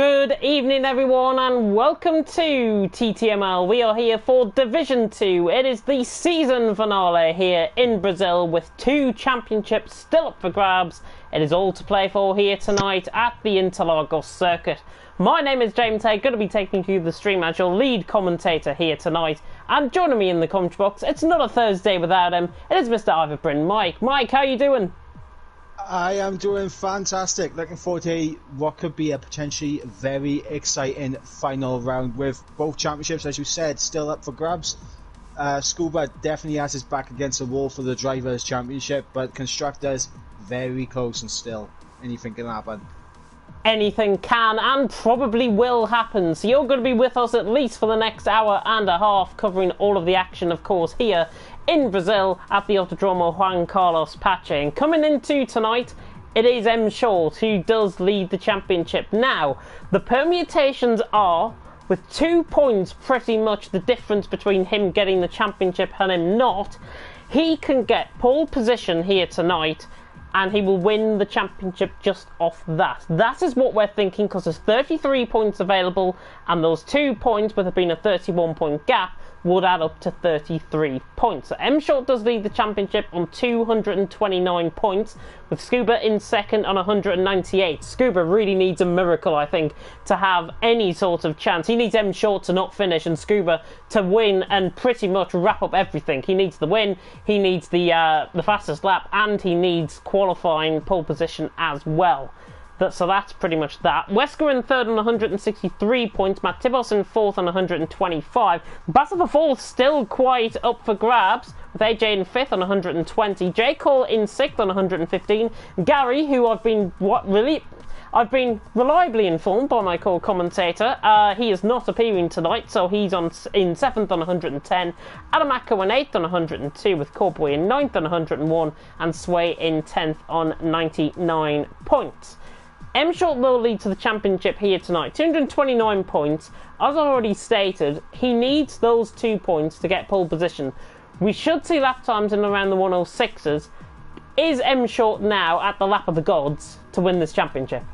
Good evening everyone and welcome to TTML. We are here for Division 2. It is the season finale here in Brazil with two championships still up for grabs. It is all to play for here tonight at the Interlagos circuit. My name is James Hay, going to be taking you the stream as your lead commentator here tonight. And joining me in the commentary box, it's not a Thursday without him, it is Mr. Ivor Bryn. Mike, how are you doing? I am doing fantastic. Looking forward to what could be a potentially very exciting final round with both championships, as you said, still up for grabs. Scuba definitely has his back against the wall for the Drivers' Championship, but Constructors very close and still anything can happen. Anything can and probably will happen, so you're going to be with us at least for the next hour and a half, covering all of the action, of course, here in Brazil at the Autodromo Juan Carlos Pache. And coming into tonight, it is M Short who does lead the championship. Now, the permutations are, with 2 points pretty much the difference between him getting the championship and him not, he can get pole position here tonight and he will win the championship just off that. That is what we're thinking, because there's 33 points available, and those 2 points, with it being a 31-point gap, would add up to 33 points. So M Short does lead the championship on 229 points, with Scuba in second on 198. Scuba really needs a miracle, I think, to have any sort of chance. He needs M Short to not finish and Scuba to win and pretty much wrap up everything. He needs the win, he needs the fastest lap, and he needs qualifying pole position as well. So that's pretty much that. Wesker in third on 163 points. Matt Tibos in fourth on 125. Battle for fourth still quite up for grabs, with AJ in fifth on 120. J. Cole in sixth on 115. Gary, who I've been reliably informed by my co-commentator, he is not appearing tonight, so he's in 7th on 110. Adamako in 8th on 102, with Corboy in 9th on 101, and Sway in 10th on 99 points. M Short will lead to the championship here tonight, 229 points. As I already stated, he needs those 2 points to get pole position. We should see lap times in around the 106s. Is M Short now at the lap of the gods to win this championship?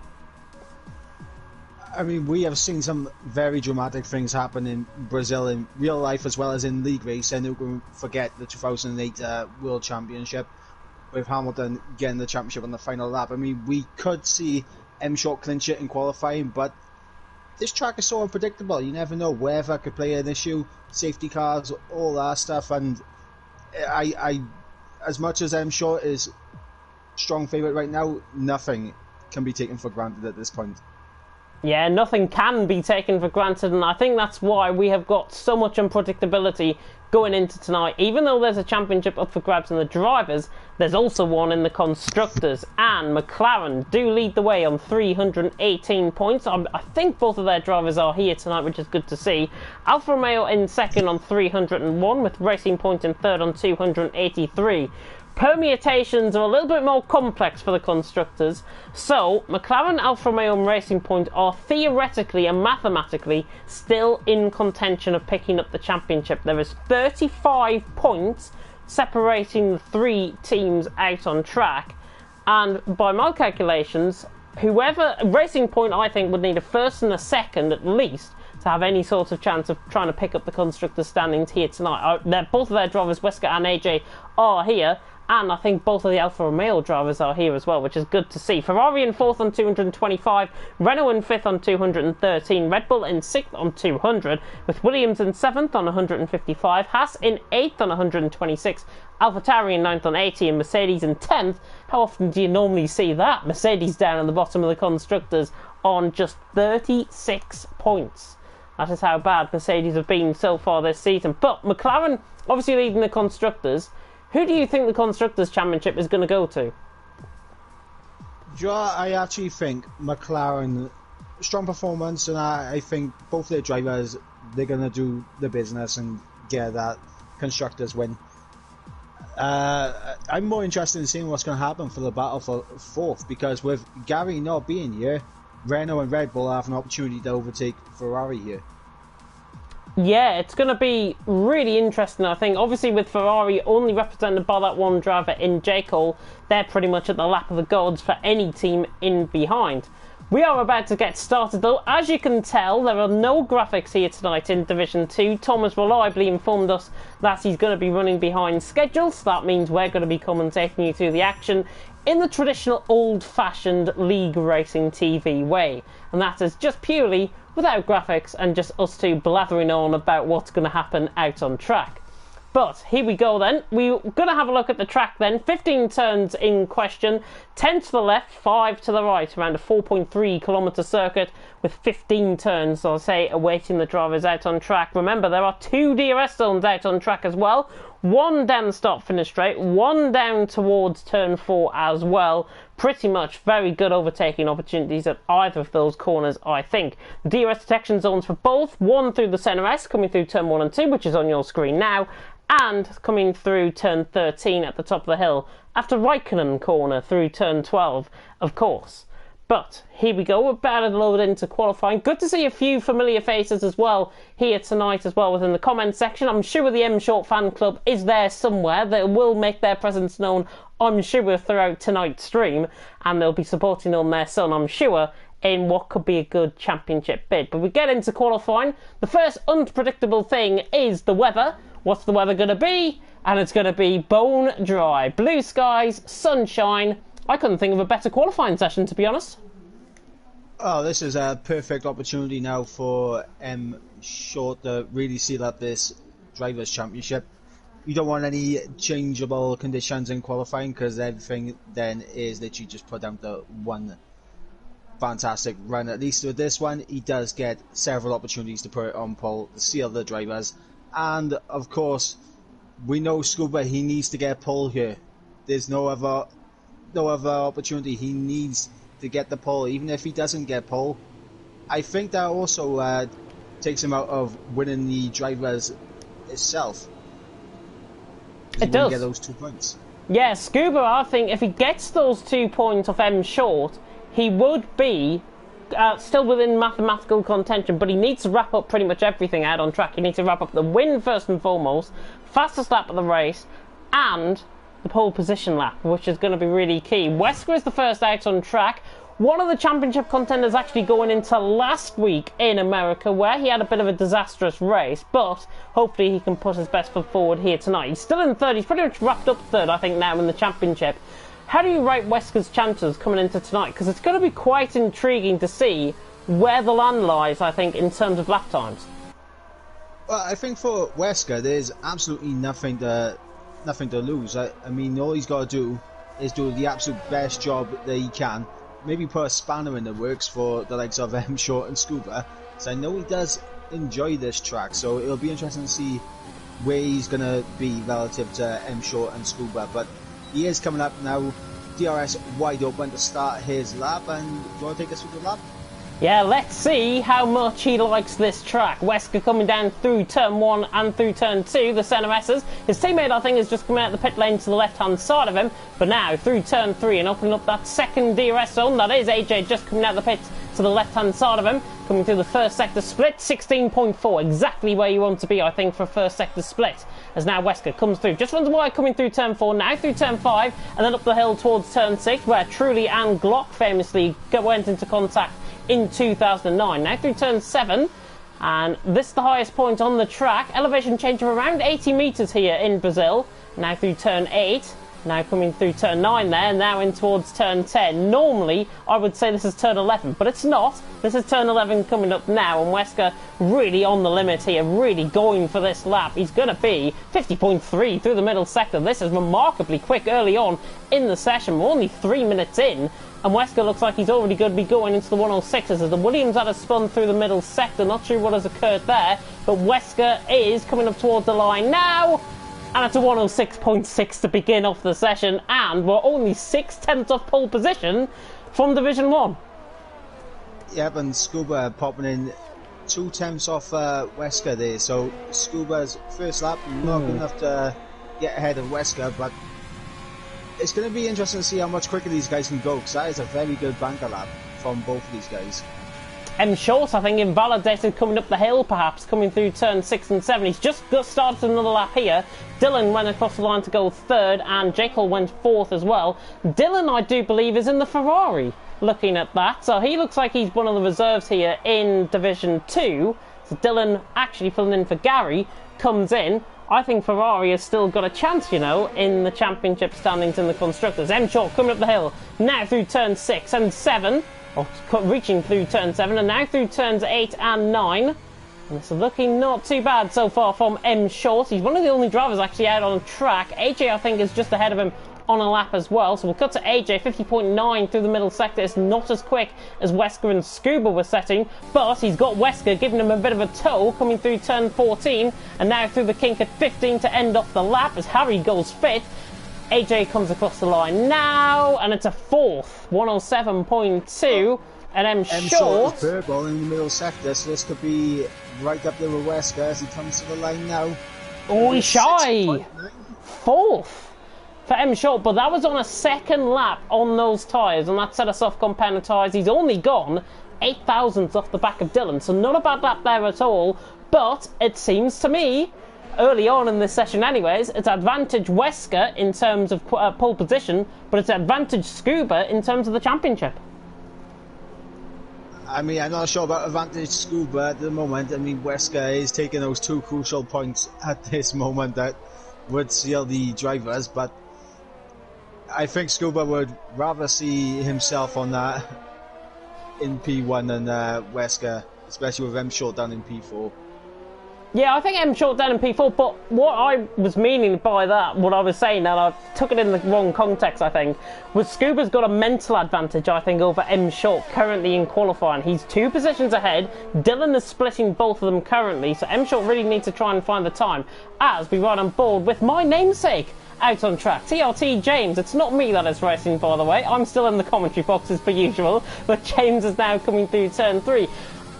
I mean, we have seen some very dramatic things happen in Brazil in real life as well as in league racing. Who can forget the 2008 World Championship with Hamilton getting the championship on the final lap? I mean, we could see M Short clinch it in qualifying, but this track is so unpredictable. You never know. Weather could play an issue, safety cars, all that stuff. And I as much as M Short is strong favourite right now, nothing can be taken for granted at this point. Yeah, nothing can be taken for granted, and I think that's why we have got so much unpredictability going into tonight. Even though there's a championship up for grabs in the drivers, there's also one in the constructors, and McLaren do lead the way on 318 points. I think both of their drivers are here tonight, which is good to see. Alfa Romeo in second on 301, with Racing Point in third on 283. Permutations are a little bit more complex for the constructors, so McLaren, Alfa Romeo and Racing Point are theoretically and mathematically still in contention of picking up the championship. There is 35 points separating the three teams out on track, and by my calculations, Racing Point, I think, would need a first and a second at least to have any sort of chance of trying to pick up the constructors' standings here tonight. Both of their drivers, Wesker and AJ, are here, and I think both of the Alfa Romeo drivers are here as well, which is good to see. Ferrari in 4th on 225, Renault in 5th on 213, Red Bull in 6th on 200, with Williams in 7th on 155, Haas in 8th on 126, AlphaTauri in 9th on 80, and Mercedes in 10th. How often do you normally see that? Mercedes down at the bottom of the constructors on just 36 points. That is how bad Mercedes have been so far this season. But McLaren obviously leading the constructors. Who do you think the Constructors' Championship is going to go to? I actually think McLaren, strong performance, and I think both their drivers, they're going to do the business and get that Constructors win. I'm more interested in seeing what's going to happen for the battle for fourth, because with Gary not being here, Renault and Red Bull have an opportunity to overtake Ferrari here. Yeah, it's going to be really interesting, I think. Obviously, with Ferrari only represented by that one driver in J. Cole, they're pretty much at the lap of the gods for any team in behind. We are about to get started though. As you can tell, there are no graphics here tonight in Division 2. Thomas reliably informed us that he's going to be running behind schedule, so that means we're going to be commentating you through the action in the traditional old-fashioned League Racing TV way. And that is just purely without graphics and just us two blathering on about what's going to happen out on track. But here we go then. We're going to have a look at the track then. 15 turns in question, 10 to the left, 5 to the right, around a 4.3 kilometre circuit with 15 turns, so I'll say, awaiting the drivers out on track. Remember, there are 2 DRS zones out on track as well. 1 down the start finish straight, 1 down towards turn 4 as well. Pretty much very good overtaking opportunities at either of those corners, I think. The DRS detection zones for both, 1 through the centre S, coming through turn 1 and 2, which is on your screen now, and coming through turn 13 at the top of the hill, after Raikkonen corner through turn 12, of course. But here we go, we're about to load into qualifying. Good to see a few familiar faces as well here tonight as well within the comments section. I'm sure the M Short fan club is there somewhere. They will make their presence known, I'm sure, throughout tonight's stream, and they'll be supporting on their son, I'm sure, in what could be a good championship bid. But we get into qualifying. The first unpredictable thing is the weather. What's the weather going to be? And it's going to be bone dry. Blue skies, sunshine. I couldn't think of a better qualifying session, to be honest. Oh, this is a perfect opportunity now for M Short to really seal up this Drivers' Championship. You don't want any changeable conditions in qualifying, because everything then is that you just put down to one fantastic run. At least with this one, he does get several opportunities to put it on pole, to seal the drivers. And of course, we know Scuba, he needs to get pole here. There's no other opportunity. He needs to get the pole. Even if he doesn't get pole, I think that also takes him out of winning the drivers itself. It does. Get those 2 points. Yeah, Scuba, I think if he gets those 2 points off M Short, he would be still within mathematical contention, but he needs to wrap up pretty much everything out on track. He needs to wrap up the win first and foremost, fastest lap of the race, and the pole position lap, which is going to be really key. Wesker is the first out on track. One of the championship contenders actually going into last week in America, where he had a bit of a disastrous race, but hopefully he can put his best foot forward here tonight. He's still in third. He's pretty much wrapped up third, I think, now in the championship. How do you rate Wesker's chances coming into tonight? Because it's going to be quite intriguing to see where the land lies, I think, in terms of lap times. Well, I think for Wesker, there's absolutely nothing to lose. I mean, all he's got to do is do the absolute best job that he can. Maybe put a spanner in the works for the likes of M Short and Scuba. So I know he does enjoy this track, so it'll be interesting to see where he's going to be relative to M Short and Scuba. But he is coming up now, DRS wide open to start his lap, and do you want to take us through the lap? Yeah, let's see how much he likes this track. Wesker coming down through turn 1 and through turn 2, the centre S's. His teammate, I think, is just coming out the pit lane to the left-hand side of him, but now through turn 3 and opening up that second DRS zone, that is AJ just coming out the pit to the left-hand side of him, coming through the first sector split, 16.4, exactly where you want to be, I think, for a first sector split, as now Wesker comes through, just runs wide coming through turn 4, now through turn 5, and then up the hill towards turn 6, where Truly and Glock famously went into contact in 2009. Now through turn 7, and this is the highest point on the track, elevation change of around 80 metres here in Brazil. Now through turn 8, now coming through turn 9 there, now in towards turn 10. Normally I would say this is turn 11, but it's not. This is turn 11 coming up now, and Wesker really on the limit here, really going for this lap. He's going to be 50.3 through the middle sector. This is remarkably quick early on in the session. We're only 3 minutes in, and Wesker looks like he's already going to be going into the 106s as the Williams had a spun through the middle sector. Not sure what has occurred there, but Wesker is coming up towards the line now, and it's a 106.6 to begin off the session, and we're only 6/10 off pole position from Division 1. Yep, and Scuba popping in 2/10 off Wesker there, so Scuba's first lap not good enough to get ahead of Wesker, but it's going to be interesting to see how much quicker these guys can go, because that is a very good banker lap from both of these guys. M Short, I think, invalidated coming up the hill, perhaps, coming through turn 6 and 7. He's just started another lap here. Dylan went across the line to go third, and Jekyll went fourth as well. Dylan, I do believe, is in the Ferrari. looking at that. So he looks like he's one of the reserves here in Division 2. So Dylan actually filling in for Gary comes in. I think Ferrari has still got a chance, you know, in the championship standings in the Constructors. M Short coming up the hill, now through turn 6 and 7, or reaching through turn 7, and now through turns 8 and 9. And it's looking not too bad so far from M Short. He's one of the only drivers actually out on track. AJ, I think, is just ahead of him on a lap as well. So we'll cut to AJ, 50.9 through the middle sector. It's not as quick as Wesker and Scuba were setting, but he's got Wesker giving him a bit of a tow coming through turn 14, and now through the kink at 15 to end off the lap as Harry goes 5th. AJ comes across the line now, and it's a 4th, 107.2, and M Short is purple in the middle sector, so this could be right up there with Wesker as he comes to the line now. Oh, he's shy! 4th for M Short, but that was on a second lap on those tyres, and that set us off compound tyres. He's only gone 8 thousandths off the back of Dylan, so not a bad lap there at all. But it seems to me, early on in this session anyways, it's advantage Wesker in terms of pole position, but it's advantage Scuba in terms of the championship. I mean, I'm not sure about advantage Scuba at the moment. I mean, Wesker is taking those 2 crucial points at this moment that would seal the drivers, but I think Scuba would rather see himself on that in P1 than Wesker, especially with M Short down in P4. Yeah, I think M Short down in P4, but what I was meaning by that, what I was saying, and I took it in the wrong context, I think, was Scuba's got a mental advantage, I think, over M Short currently in qualifying. He's 2 positions ahead. Dylan is splitting both of them currently, so M Short really needs to try and find the time as we ride on board with my namesake out on track, TRT James. It's not me that is racing, by the way. I'm still in the commentary box as per usual, but James is now coming through turn 3.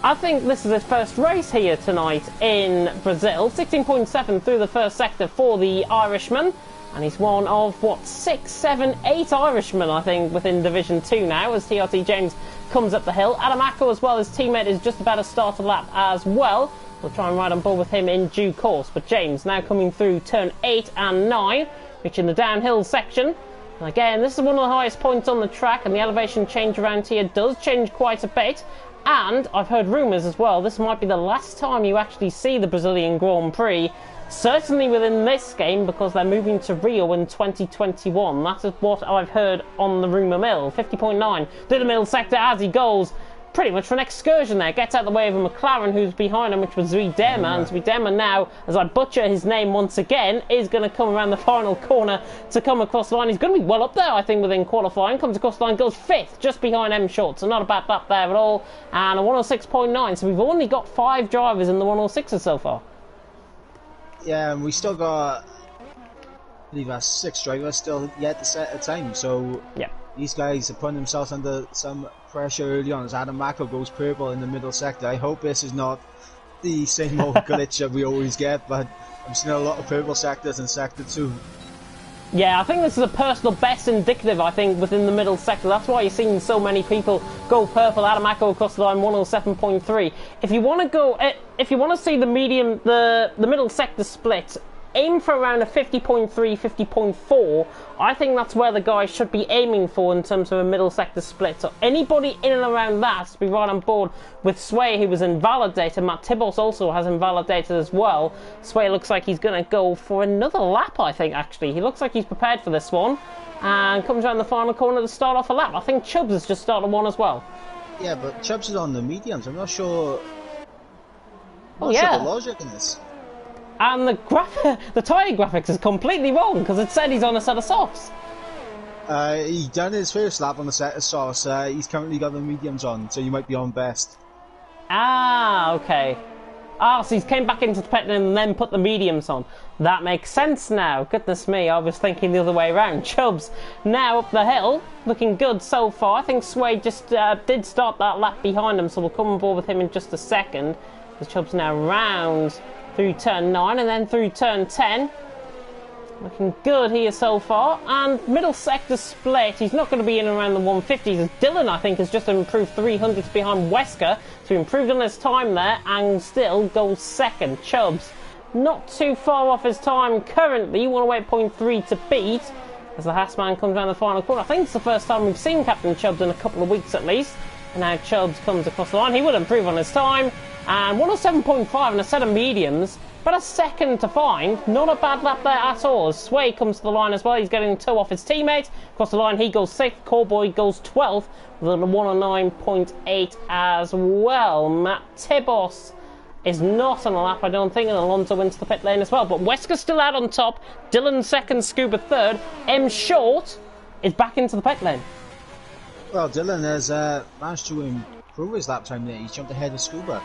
I think this is his first race here tonight in Brazil. 16.7 through the first sector for the Irishman, and he's one of, what, 6, 7, 8 Irishmen, I think, within Division 2 now, as TRT James comes up the hill. Adam Acko, as well, his teammate, is just about to start a lap as well. We'll try and ride on board with him in due course, but James now coming through turn 8 and 9, reaching the downhill section. And again, this is one of the highest points on the track, and the elevation change around here does change quite a bit. And I've heard rumours as well, this might be the last time you actually see the Brazilian Grand Prix, certainly within this game, because they're moving to Rio in 2021. That is what I've heard on the rumour mill. 50.9 through the middle sector as he goes pretty much for an excursion there. Gets out the way of a McLaren who's behind him, which was Zwiedema. And Zwiedema now, as I butcher his name once again, is going to come around the final corner to come across the line. He's going to be well up there, I think, within qualifying. Comes across the line, goes 5th, just behind M Short. So not a bad lap there at all. And a 106.9. So we've only got 5 drivers in the 106s so far. Yeah, and we still got, I believe that's 6 drivers still yet to set a time. So yeah, these guys are putting themselves under some pressure early on as Adam Mako goes purple in the middle sector. I hope this is not the same old glitch that we always get, but I'm seeing a lot of purple sectors in sector 2. Yeah, I think this is a personal best indicative, I think, within the middle sector. That's why you're seeing so many people go purple. Adam Acko across the line, 107.3. If you want to go, if you want to see the medium, the middle sector split, aim for around a 50.3, 50.4. I think that's where the guys should be aiming for in terms of a middle sector split. So anybody in and around that to be right on board with Sway, who was invalidated. Matt Tibos also has invalidated as well. Sway looks like he's going to go for another lap, I think, actually. He looks like he's prepared for this one. And comes around the final corner to start off a lap. I think Chubbs has just started one as well. Yeah, but Chubbs is on the mediums. I'm not sure. Oh, yeah. Sure the logic in this. And the tyre graphics is completely wrong because it said he's on a set of softs. He done his first lap on a set of softs. He's currently got the mediums on, so you might be on best. Ah, okay. Ah, so he's came back into the pit and then put the mediums on. That makes sense now. Goodness me, I was thinking the other way around. Chubbs now up the hill, looking good so far. I think Sway just did start that lap behind him, so we'll come on board with him in just a second. As Chubbs now rounds through turn 9 and then through turn 10. Looking good here so far. And middle sector split, he's not going to be in around the 150s. As Dylan, I think, has just improved 300s behind Wesker. So he improved on his time there and still goes second. Chubbs not too far off his time currently, 108.3 to beat. as the Hassman comes around the final corner. I think it's the first time we've seen Captain Chubbs in a couple of weeks at least. And now Chubbs comes across the line. He will improve on his time. And 107.5 and a set of mediums. But a second to find. Not a bad lap there at all. As Sway comes to the line as well. He's getting toe off his teammate. Across the line he goes 6th. Callboy goes 12th. With a 109.8 as well. Matt Tibos is not on a lap, I don't think, and Alonso into the pit lane as well. But Wesker's still out on top. Dylan second, Scuba third. M Short is back into the pit lane. Well, Dylan has managed to improve his lap time there. He's jumped ahead of Scuba.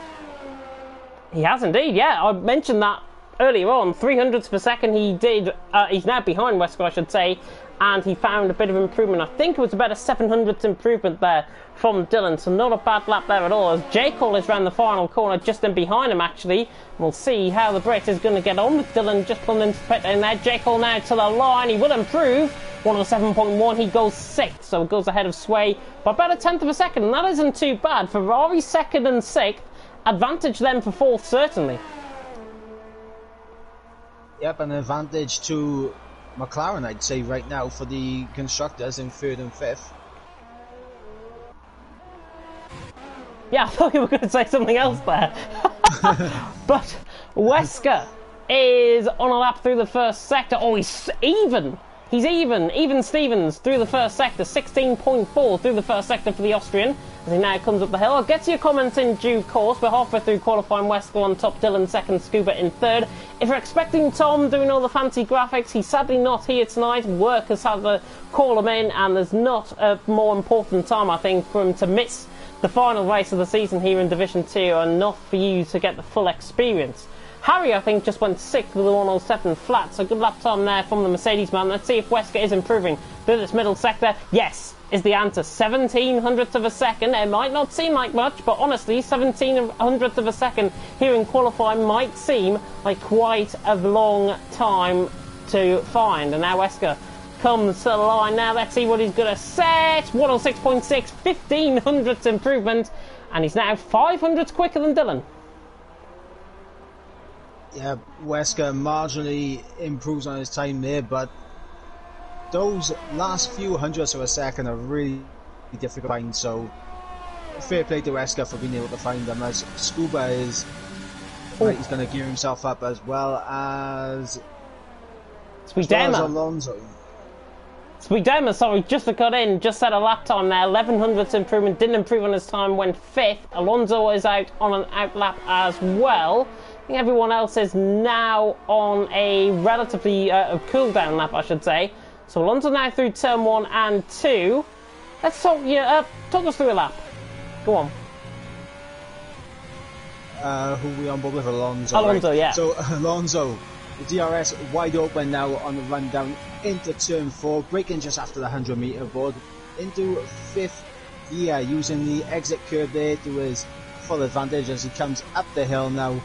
He has indeed, yeah. I mentioned that earlier on. 300ths per second he did. He's now behind Wesker, I should say. And he found a bit of improvement. I think it was about a 700th improvement there from Dylan. So not a bad lap there at all. As J. Cole is round the final corner, just in behind him actually. We'll see how the Brit is going to get on with Dylan just pulling into the pit lane there. J. Cole now to the line. He will improve. 107.1, he goes 6th. So it goes ahead of Sway by about a 10th of a second. And that isn't too bad. Ferrari 2nd and 6th. Advantage them for 4th, certainly. Yep, an advantage to McLaren, I'd say, right now for the constructors in 3rd and 5th. Yeah, I thought you were going to say something else there. But Wesker is on a lap through the first sector. Oh, he's even. He's even. Even Stevens through the first sector. 16.4 through the first sector for the Austrian. As he now comes up the hill. I'll get to your comments in due course. We're halfway through qualifying. Wesker on top, Dylan second, Scuba in third. If you're expecting Tom doing all the fancy graphics, he's sadly not here tonight. Work has had to call him in, and there's not a more important time, I think, for him to miss the final race of the season here in Division 2, and not for you to get the full experience. Harry, I think, just went 6th with the 107 flat, so good lap time there from the Mercedes man. Let's see if Wesker is improving through this middle sector. Yes, is the answer. 1700th of a second. It might not seem like much, but honestly, 1700th of a second here in qualifying might seem like quite a long time to find. And now Wesker comes to the line. Now let's see what he's going to set. 106.6, 1500th improvement, and he's now 500th quicker than Dylan. Yeah, Wesker marginally improves on his time there, but those last few hundredths of a second are really difficult to find, so fair play to Wesker for being able to find them, as Scuba is right, he's going to gear himself up, as well as Alonso. Sweetdema, sorry, just to cut in, just set a lap time there, 1100th improvement, didn't improve on his time, went 5th. Alonso is out on an out lap as well. I think everyone else is now on a relatively cool down lap, I should say. So Alonso now through turn 1 and 2. Let's talk us through a lap. Go on. Who are we on board with? Alonso. Alonso, right? Yeah. So Alonso, the DRS wide open now on the run down into turn 4, braking just after the 100-meter board into 5th gear, using the exit curve there to his full advantage as he comes up the hill now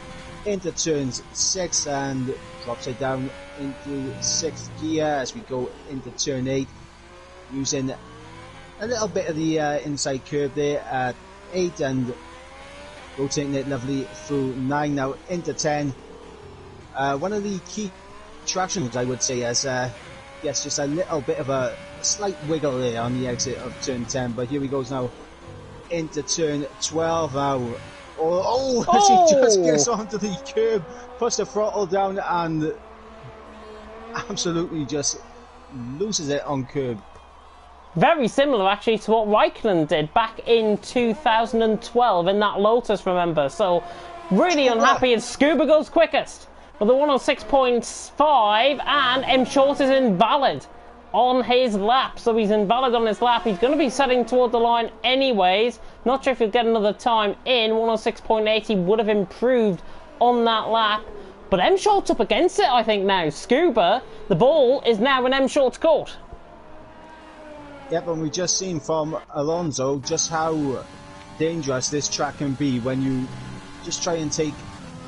into turns 6 and drops it down into 6th gear as we go into turn 8, using a little bit of the inside curve there at 8 and rotating it lovely through 9 now into 10. One of the key tractions, I would say, is yes, just a little bit of a slight wiggle there on the exit of turn 10, but here he goes now into turn 12 now. As he just gets onto the curb, puts the throttle down and absolutely just loses it on curb. Very similar actually to what Raikkonen did back in 2012 in that Lotus, remember? So really unhappy, and Scuba goes quickest with the 106.5, and M Short is invalid on his lap. So he's invalid on his lap. He's going to be setting toward the line anyways. Not sure if he'll get another time in. 106.8, he would have improved on that lap. But M Short's up against it, I think, now. Scuba, the ball is now in M Short's court. Yep, and we've just seen from Alonso just how dangerous this track can be when you just try and take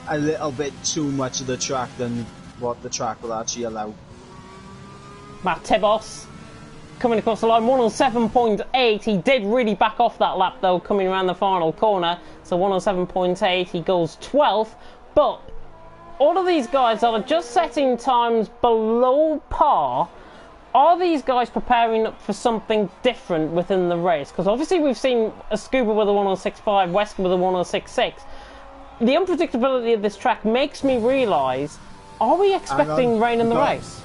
a little bit too much of the track than what the track will actually allow. Matt Tibos coming across the line, 107.8. He did really back off that lap though, coming around the final corner. So 107.8, he goes 12th. But all of these guys are just setting times below par Are these guys preparing for something different within the race? Because obviously we've seen a Scuba with a 106.5, Wesker with a 106.6. The unpredictability of this track makes me realise, are we expecting rain in the race?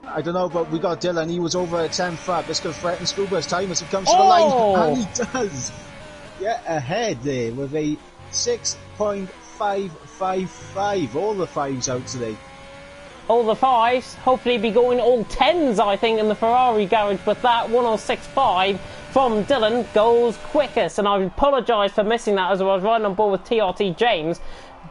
I don't know, but we got Dylan. He was over at 10th flat. This could threaten Scuba's time as he comes to the line. And he does get ahead there with a 6.555. All the fives out today. All the fives, hopefully be going all tens, I think, in the Ferrari garage, but that 106.5 from Dylan goes quickest, and I apologise for missing that as I was riding on board with TRT James.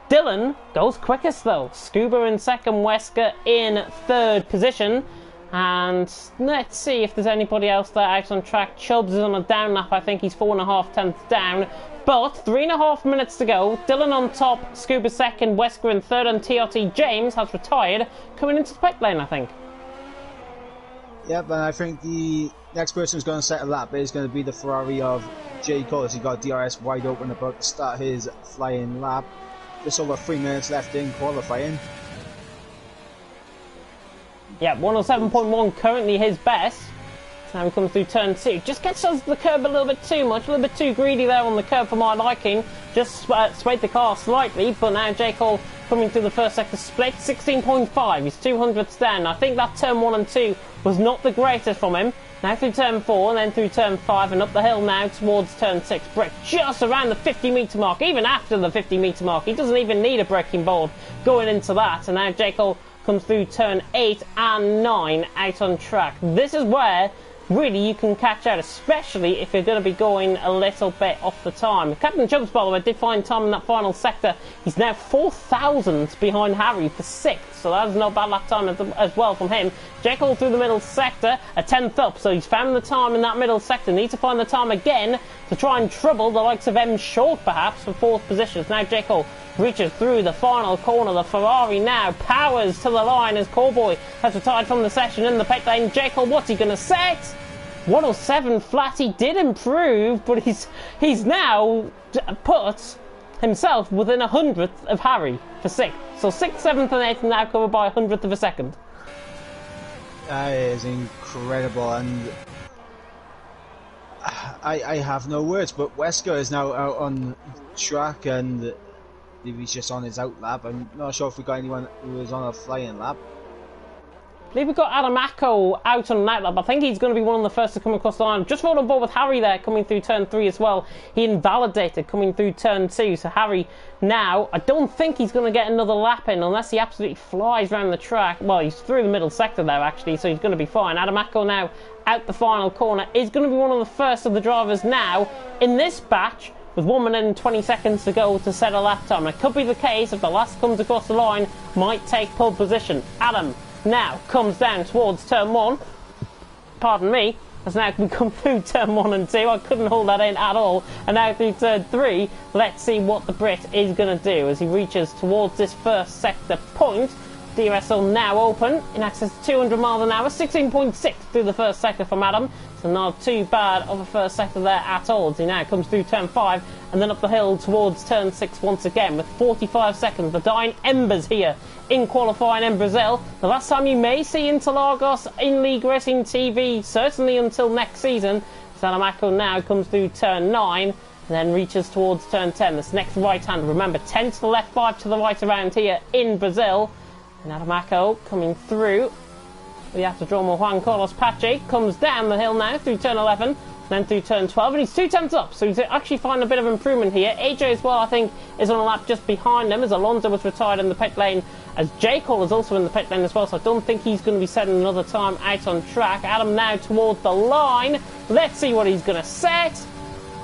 Dylan goes quickest though, Scuba in second, Wesker in third position, and let's see if there's anybody else there out on track. Chubbs is on a down lap, I think he's 4.5 tenths down. But 3.5 minutes to go. Dylan on top, Scuba second, Wesker in third, and TRT James has retired, coming into the pit lane, I think. Yep, and I think the next person who's going to set a lap is going to be the Ferrari of J. Cole, as he got DRS wide open about to start his flying lap. Just over 3 minutes left in qualifying. Yeah, 107.1 currently his best. Now he comes through turn 2, just gets us the curb a little bit too much, a little bit too greedy there on the curb for my liking, just swayed the car slightly, but now J. Cole coming through the first sector split, 16.5, he's 200ths down. I think that turn 1 and 2 was not the greatest from him. Now through turn 4 and then through turn 5 and up the hill now towards turn 6. Brake just around the 50 metre mark, even after the 50 metre mark, he doesn't even need a braking board going into that, and now J. Cole comes through turn 8 and 9 out on track. This is where really you can catch out, especially if you're going to be going a little bit off the time. Captain Chubbs, by the way, did find time in that final sector. He's now 4,000 behind Harry for 6th, so that is not bad lap time as well from him. Jekyll through the middle sector, a 10th up, so he's found the time in that middle sector. Needs to find the time again to try and trouble the likes of M Short, perhaps, for 4th position. Now Jekyll reaches through the final corner. The Ferrari now powers to the line as Callboy has retired from the session in the pit lane. Jekyll, what's he going to set? 107 flat. He did improve, but he's now put himself within 100th of Harry for 6th. So 6th, 7th and 8th now covered by 100th of a second. That is incredible, and I have no words, but Wesker is now out on track, and he's just on his out lap. I'm not sure if we got anyone who is on a flying lap. I believe we've got Adam Acko out on an out lap. I think he's going to be one of the first to come across the line. Just rolled on board with Harry there, coming through turn 3 as well. He invalidated coming through turn 2. So Harry now, I don't think he's going to get another lap in unless he absolutely flies around the track. Well, he's through the middle sector there actually, so he's going to be fine. Adam Acko now out the final corner is going to be one of the first of the drivers now in this batch, with 1 minute and 20 seconds to go to set a lap time. It could be the case if the last comes across the line, might take pole position. Adam now comes down towards turn 1. Pardon me. Has now come through turn 1 and 2. I couldn't hold that in at all. And now through turn 3. Let's see what the Brit is going to do as he reaches towards this first sector point. DRSL now open in excess of 200 miles an hour. 16.6 through the first sector from Adam. So not too bad of a first sector there at all. As he now comes through turn 5 and then up the hill towards turn 6 once again with 45 seconds. The dying embers here in qualifying in Brazil. The last time you may see Interlagos in League Racing TV, certainly until next season. Salamaco now comes through turn 9 and then reaches towards turn 10. This next right hand, remember, 10 to the left, 5 to the right around here in Brazil. And Adamaco coming through. We have to draw more. Juan Carlos Pache comes down the hill now through turn 11, then through turn 12, and he's 2 tenths up, so he's actually finding a bit of improvement here. AJ as well, I think, is on a lap just behind him as Alonso was retired in the pit lane, as J. Cole is also in the pit lane as well, so I don't think he's going to be setting another time out on track. Adam now towards the line. Let's see what he's going to set.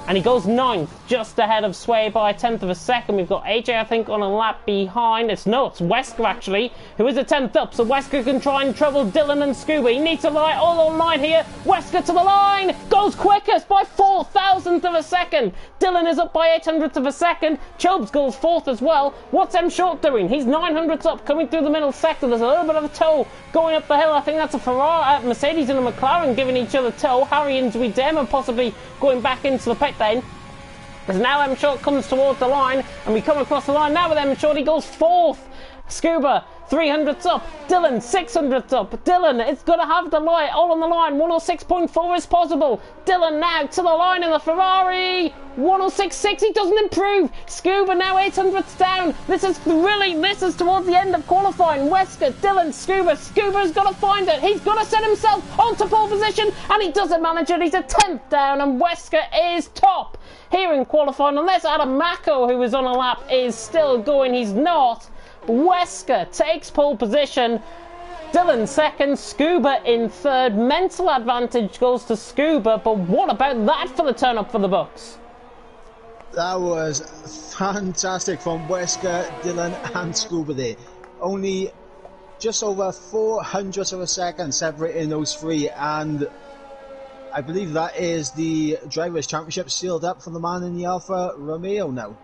And he goes 9th, just ahead of Sway by a 10th of a second. We've got AJ, I think, on a lap behind. It's Wesker, actually, who is a 10th up. So Wesker can try and trouble Dylan and Scooby. He needs to lie all online here. Wesker to the line. Goes quickest by 4,000th of a second. Dylan is up by 800th of a second. Chubbs goes 4th as well. What's M Short doing? He's 900ths up, coming through the middle sector. There's a little bit of a tow going up the hill. I think that's a Ferrari, Mercedes and a McLaren giving each other tow. Harry and Dem are possibly going back into the pit lane. As now M Short comes towards the line, and we come across the line now with M Short. He goes 4th. Scuba, 300's up. Dylan, 600's up. Dylan, it's got to have the light all on the line. 106.4 is possible. Dylan now to the line in the Ferrari. 106.6, he doesn't improve. Scuba now 800's down. This is towards the end of qualifying. Wesker, Dylan, Scuba's got to find it. He's got to set himself onto pole position, and he doesn't manage it. He's a 10th down, and Wesker is top here in qualifying. Unless Adam Mako, who was on a lap, is still going. He's not. Wesker takes pole position. Dylan second, Scuba in third. Mental advantage goes to Scuba, but what about that for the turn up for the Bucks? That was fantastic from Wesker, Dylan and Scuba there. Only just over 400ths of a second separating those three, and I believe that is the Drivers' Championship sealed up for the man in the Alfa Romeo now.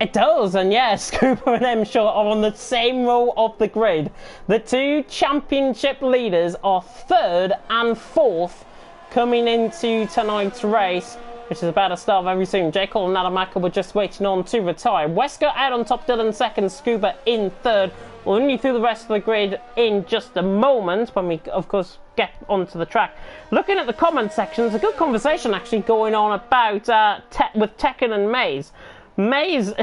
It does, and yeah, Scuba and M Short are on the same row of the grid. The two championship leaders are third and fourth coming into tonight's race, which is about to start very soon. J. Cole and Adam Maka were just waiting on to retire. Wesker out on top, Dylan second, Scuba in third. We'll run you through the rest of the grid in just a moment when we, of course, get onto the track. Looking at the comment section, there's a good conversation actually going on about with Tekken and Maze. Maze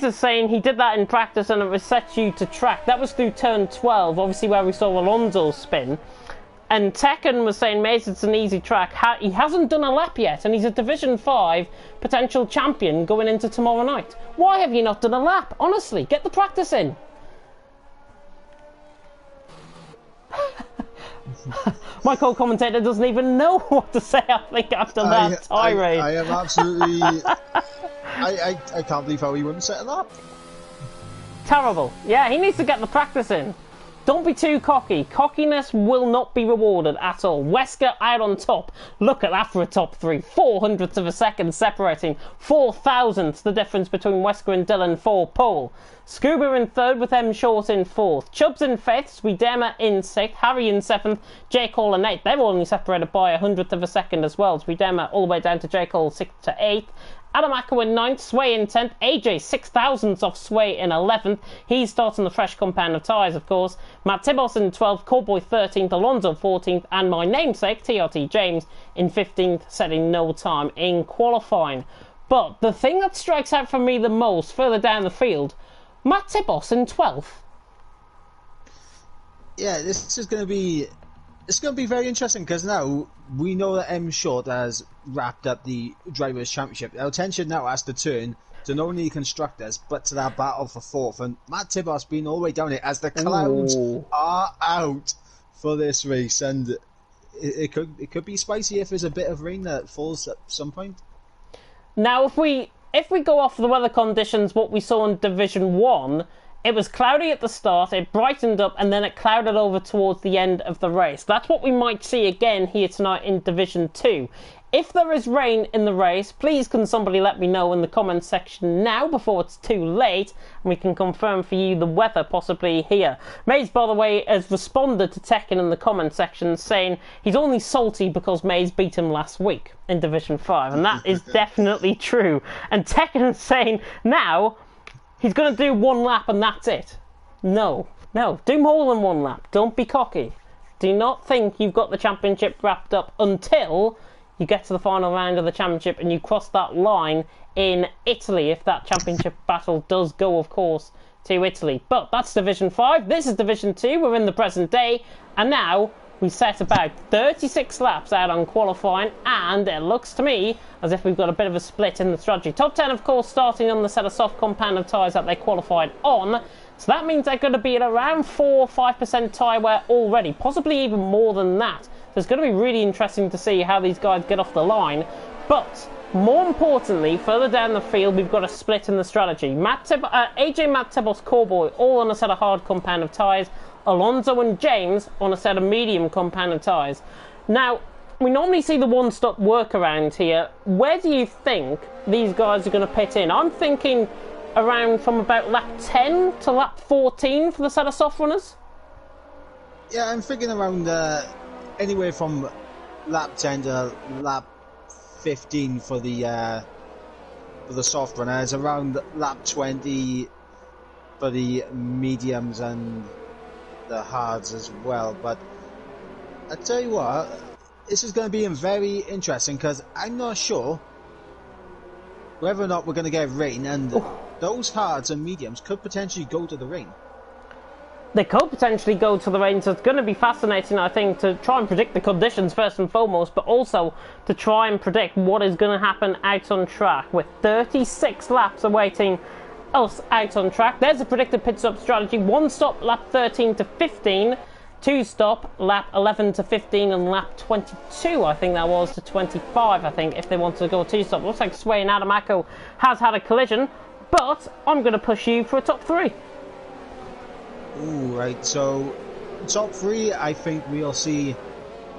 is saying he did that in practice and it resets you to track. That was through turn 12, obviously where we saw Alonso spin. And Tekken was saying Maze, it's an easy track. He hasn't done a lap yet, and he's a Division 5 potential champion going into tomorrow night. Why have you not done a lap? Honestly, get the practice in. My co-commentator doesn't even know what to say, I think, after that tirade. I am absolutely... I can't believe how he wouldn't set it up. Terrible. Yeah, he needs to get the practice in. Don't be too cocky. Cockiness will not be rewarded at all. Wesker out on top. Look at that for a top three. 400ths of a second separating. 4,000ths the difference between Wesker and Dylan for pole. Scuba in third with M Short in fourth. Chubbs in fifth. Sweedema in sixth. Harry in seventh. J. Cole in eighth. They're only separated by 100th of a second as well. Sweedema all the way down to J. Cole 6th to 8th. Adam Maka in 9th, Sway in 10th, AJ 6,000ths off Sway in 11th. He's starting the fresh compound of tyres, of course. Matt Tibos in 12th, Cowboy 13th, Alonso 14th, and my namesake, TRT James, in 15th, setting no time in qualifying. But the thing that strikes out for me the most, further down the field, Matt Tibos in 12th. Yeah, this is going to be... It's going to be very interesting because now we know that M Short has wrapped up the Drivers' Championship. Our attention now has to turn to not only the constructors but to that battle for fourth. And Matt Tibos being all the way down here as the clouds are out for this race, and it could be spicy if there's a bit of rain that falls at some point. Now, if we go off the weather conditions, what we saw in Division 1. It was cloudy at the start, it brightened up, and then it clouded over towards the end of the race. That's what we might see again here tonight in Division 2. If there is rain in the race, please can somebody let me know in the comments section now before it's too late, and we can confirm for you the weather possibly here. Maze, by the way, has responded to Tekken in the comment section saying he's only salty because Maze beat him last week in Division 5, and that is definitely true. And Tekken is saying now... he's going to do one lap and that's it. No, do more than one lap. Don't be cocky. Do not think you've got the championship wrapped up until you get to the final round of the championship and you cross that line in Italy, if that championship battle does go, of course, to Italy. But that's Division 5. This is Division 2. We're in the present day. And now we set about 36 laps out on qualifying, and it looks to me as if we've got a bit of a split in the strategy. Top 10, of course, starting on the set of soft compound of tyres that they qualified on. So that means they're going to be at around 4-5% tyre wear already, possibly even more than that. So it's going to be really interesting to see how these guys get off the line. But more importantly, further down the field, we've got a split in the strategy. AJ, Matt Tibos, Cowboy, all on a set of hard compound of tyres. Alonso and James on a set of medium compound of tyres. Now, we normally see the one-stop workaround here. Where do you think these guys are going to pit in? I'm thinking around from about lap 10 to lap 14 for the set of soft runners. Yeah, I'm thinking around anywhere from lap 10 to lap 15 for the soft runners. Around lap 20 for the mediums and the hards as well. But I tell you what, this is going to be very interesting because I'm not sure whether or not we're going to get rain, and those hards and mediums could potentially go to the rain. They could potentially go to the rain, so it's going to be fascinating, I think, to try and predict the conditions first and foremost, but also to try and predict what is going to happen out on track, with 36 laps awaiting us out on track. There's a predicted pit stop strategy: 1 stop lap 13 to 15, 2 stop lap 11 to 15, and lap 22 I think that was to 25, I think, if they wanted to go 2 stop. Looks like Sway and Adamako has had a collision, but I'm going to push you for a top 3. Ooh, right, so top 3, I think we'll see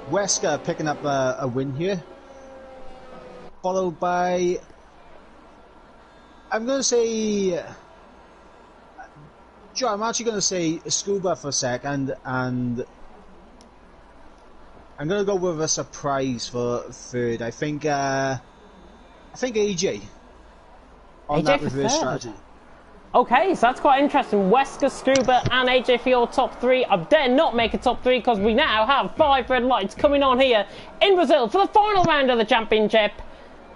Wesker picking up a win here, followed by, I'm going to say, Joe, I'm actually going to say Scuba for a second, and I'm going to go with a surprise for third. I think AJ on that reverse strategy. Okay, so that's quite interesting. Wesker, Scuba and AJ for your top 3. I dare not make a top 3 because we now have 5 red lights coming on here in Brazil for the final round of the championship.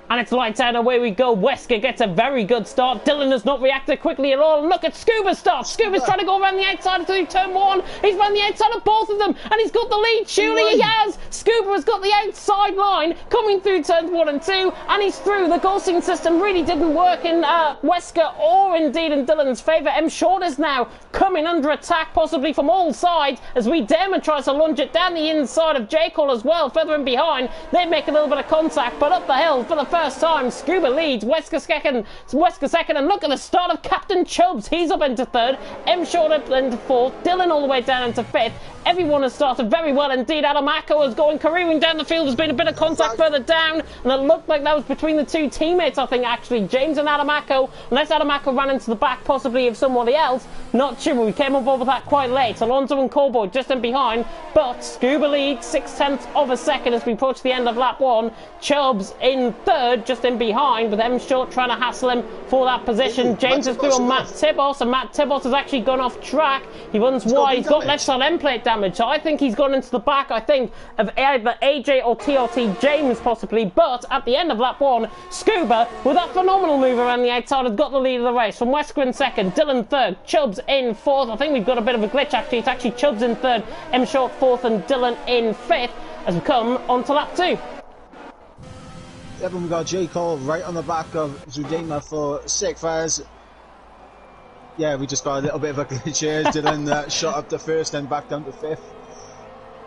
And it's lights out, away we go. Wesker gets a very good start. Dylan has not reacted quickly at all. And look at Scuba's start. Scuba's trying to go around the outside through turn 1. He's around the outside of both of them. And he's got the lead. Surely he has. Scuba has got the outside line coming through turns 1 and 2. And he's through. The ghosting system really didn't work in Wesker or indeed in Dylan's favour. M Short is now coming under attack, possibly from all sides, as we Derma tries to lunge it down the inside of J. Cole as well. Further in behind, they make a little bit of contact. But up the hill for the first time, Scuba leads, Wesker second, and look at the start of Captain Chubbs. He's up into 3rd, M Short up into 4th, Dylan all the way down into 5th. Everyone has started very well indeed. Adamako is going careering down the field. There's been a bit of contact further down, and it looked like that was between the 2 teammates, I think, actually, James and Adamako, unless Adamako ran into the back possibly of somebody else. Not sure. We came up over that quite late. Alonso and Corboy just in behind, but Scuba leads 6/10 of a second as we approach the end of lap 1. Chubbs in 3rd, just in behind, with M Short trying to hassle him for that position. James is through on Matt Tibos, and Matt Tibos has actually gone off track. He runs wide. He's got left side end plate damage, so I think he's gone into the back, I think, of either AJ or TRT James possibly. But at the end of lap 1, Scuba, with that phenomenal move around the outside, has got the lead of the race. From Wesker in 2nd, Dylan 3rd, Chubbs in 4th. I think we've got a bit of a glitch actually. It's actually Chubbs in 3rd, M Short 4th, and Dylan in 5th as we come on to lap 2. Yep, and we got J. Cole right on the back of Zudema for 6th, as yeah, we just got a little bit of a glitch here. Dylan shot up to 1st and back down to 5th.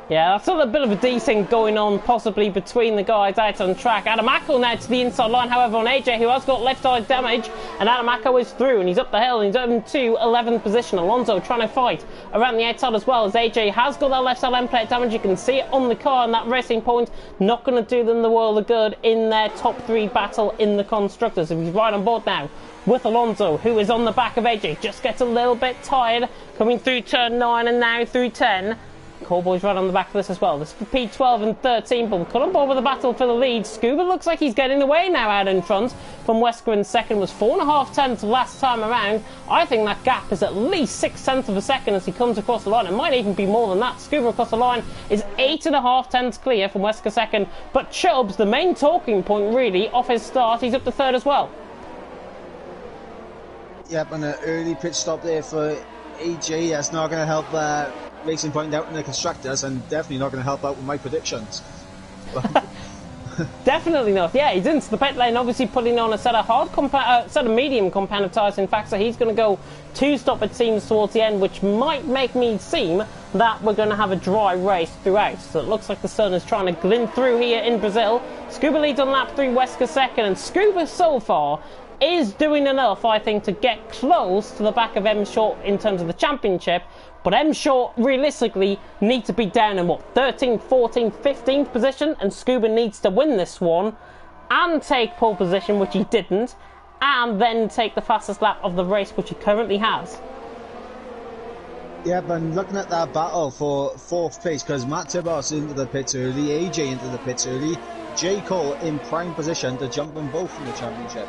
Yeah, that's a bit of a desync going on possibly between the guys out on track. Adamako now to the inside line, however, on AJ, who has got left side damage, and Adamako is through, and he's up the hill, and he's up into 11th position. Alonso trying to fight around the outside as well, as AJ has got that left side end plate damage. You can see it on the car, and that Racing Point not going to do them the world of good in their top 3 battle in the Constructors. He's right on board now with Alonso, who is on the back of AJ, just gets a little bit tired coming through turn 9 and now through 10. Cowboys right on the back of this as well. This is for P12 and 13, but we'll cut on board with the battle for the lead. Scuba looks like he's getting away now out in front from Wesker in 2nd. Was 4.5 tenths last time around. I think that gap is at least 6/10 of a second as he comes across the line. It might even be more than that. Scuba across the line is 8.5 tenths clear from Wesker 2nd, but Chubbs, the main talking point really off his start, he's up to 3rd as well. Yep, and an early pit stop there for AJ. That's not going to help Racing Point out in the Constructors, and definitely not going to help out with my predictions. Definitely not. Yeah, he's into the pit lane, obviously putting on a set of medium compound of tyres. In fact, so he's going to go 2 stop, it seems, towards the end, which might make me seem that we're going to have a dry race throughout. So it looks like the sun is trying to glint through here in Brazil. Scuba leads on lap 3, Wesker 2nd, and Scuba so far is doing enough, I think, to get close to the back of M Short in terms of the championship. But M Short realistically need to be down in what, 13th, 14th, 15th position, and Scuba needs to win this one and take pole position, which he didn't, and then take the fastest lap of the race, which he currently has. Yeah, but looking at that battle for 4th place, because Matt Tibos into the pits early, AJ into the pits early, J. Cole in prime position to jump them both in the championship.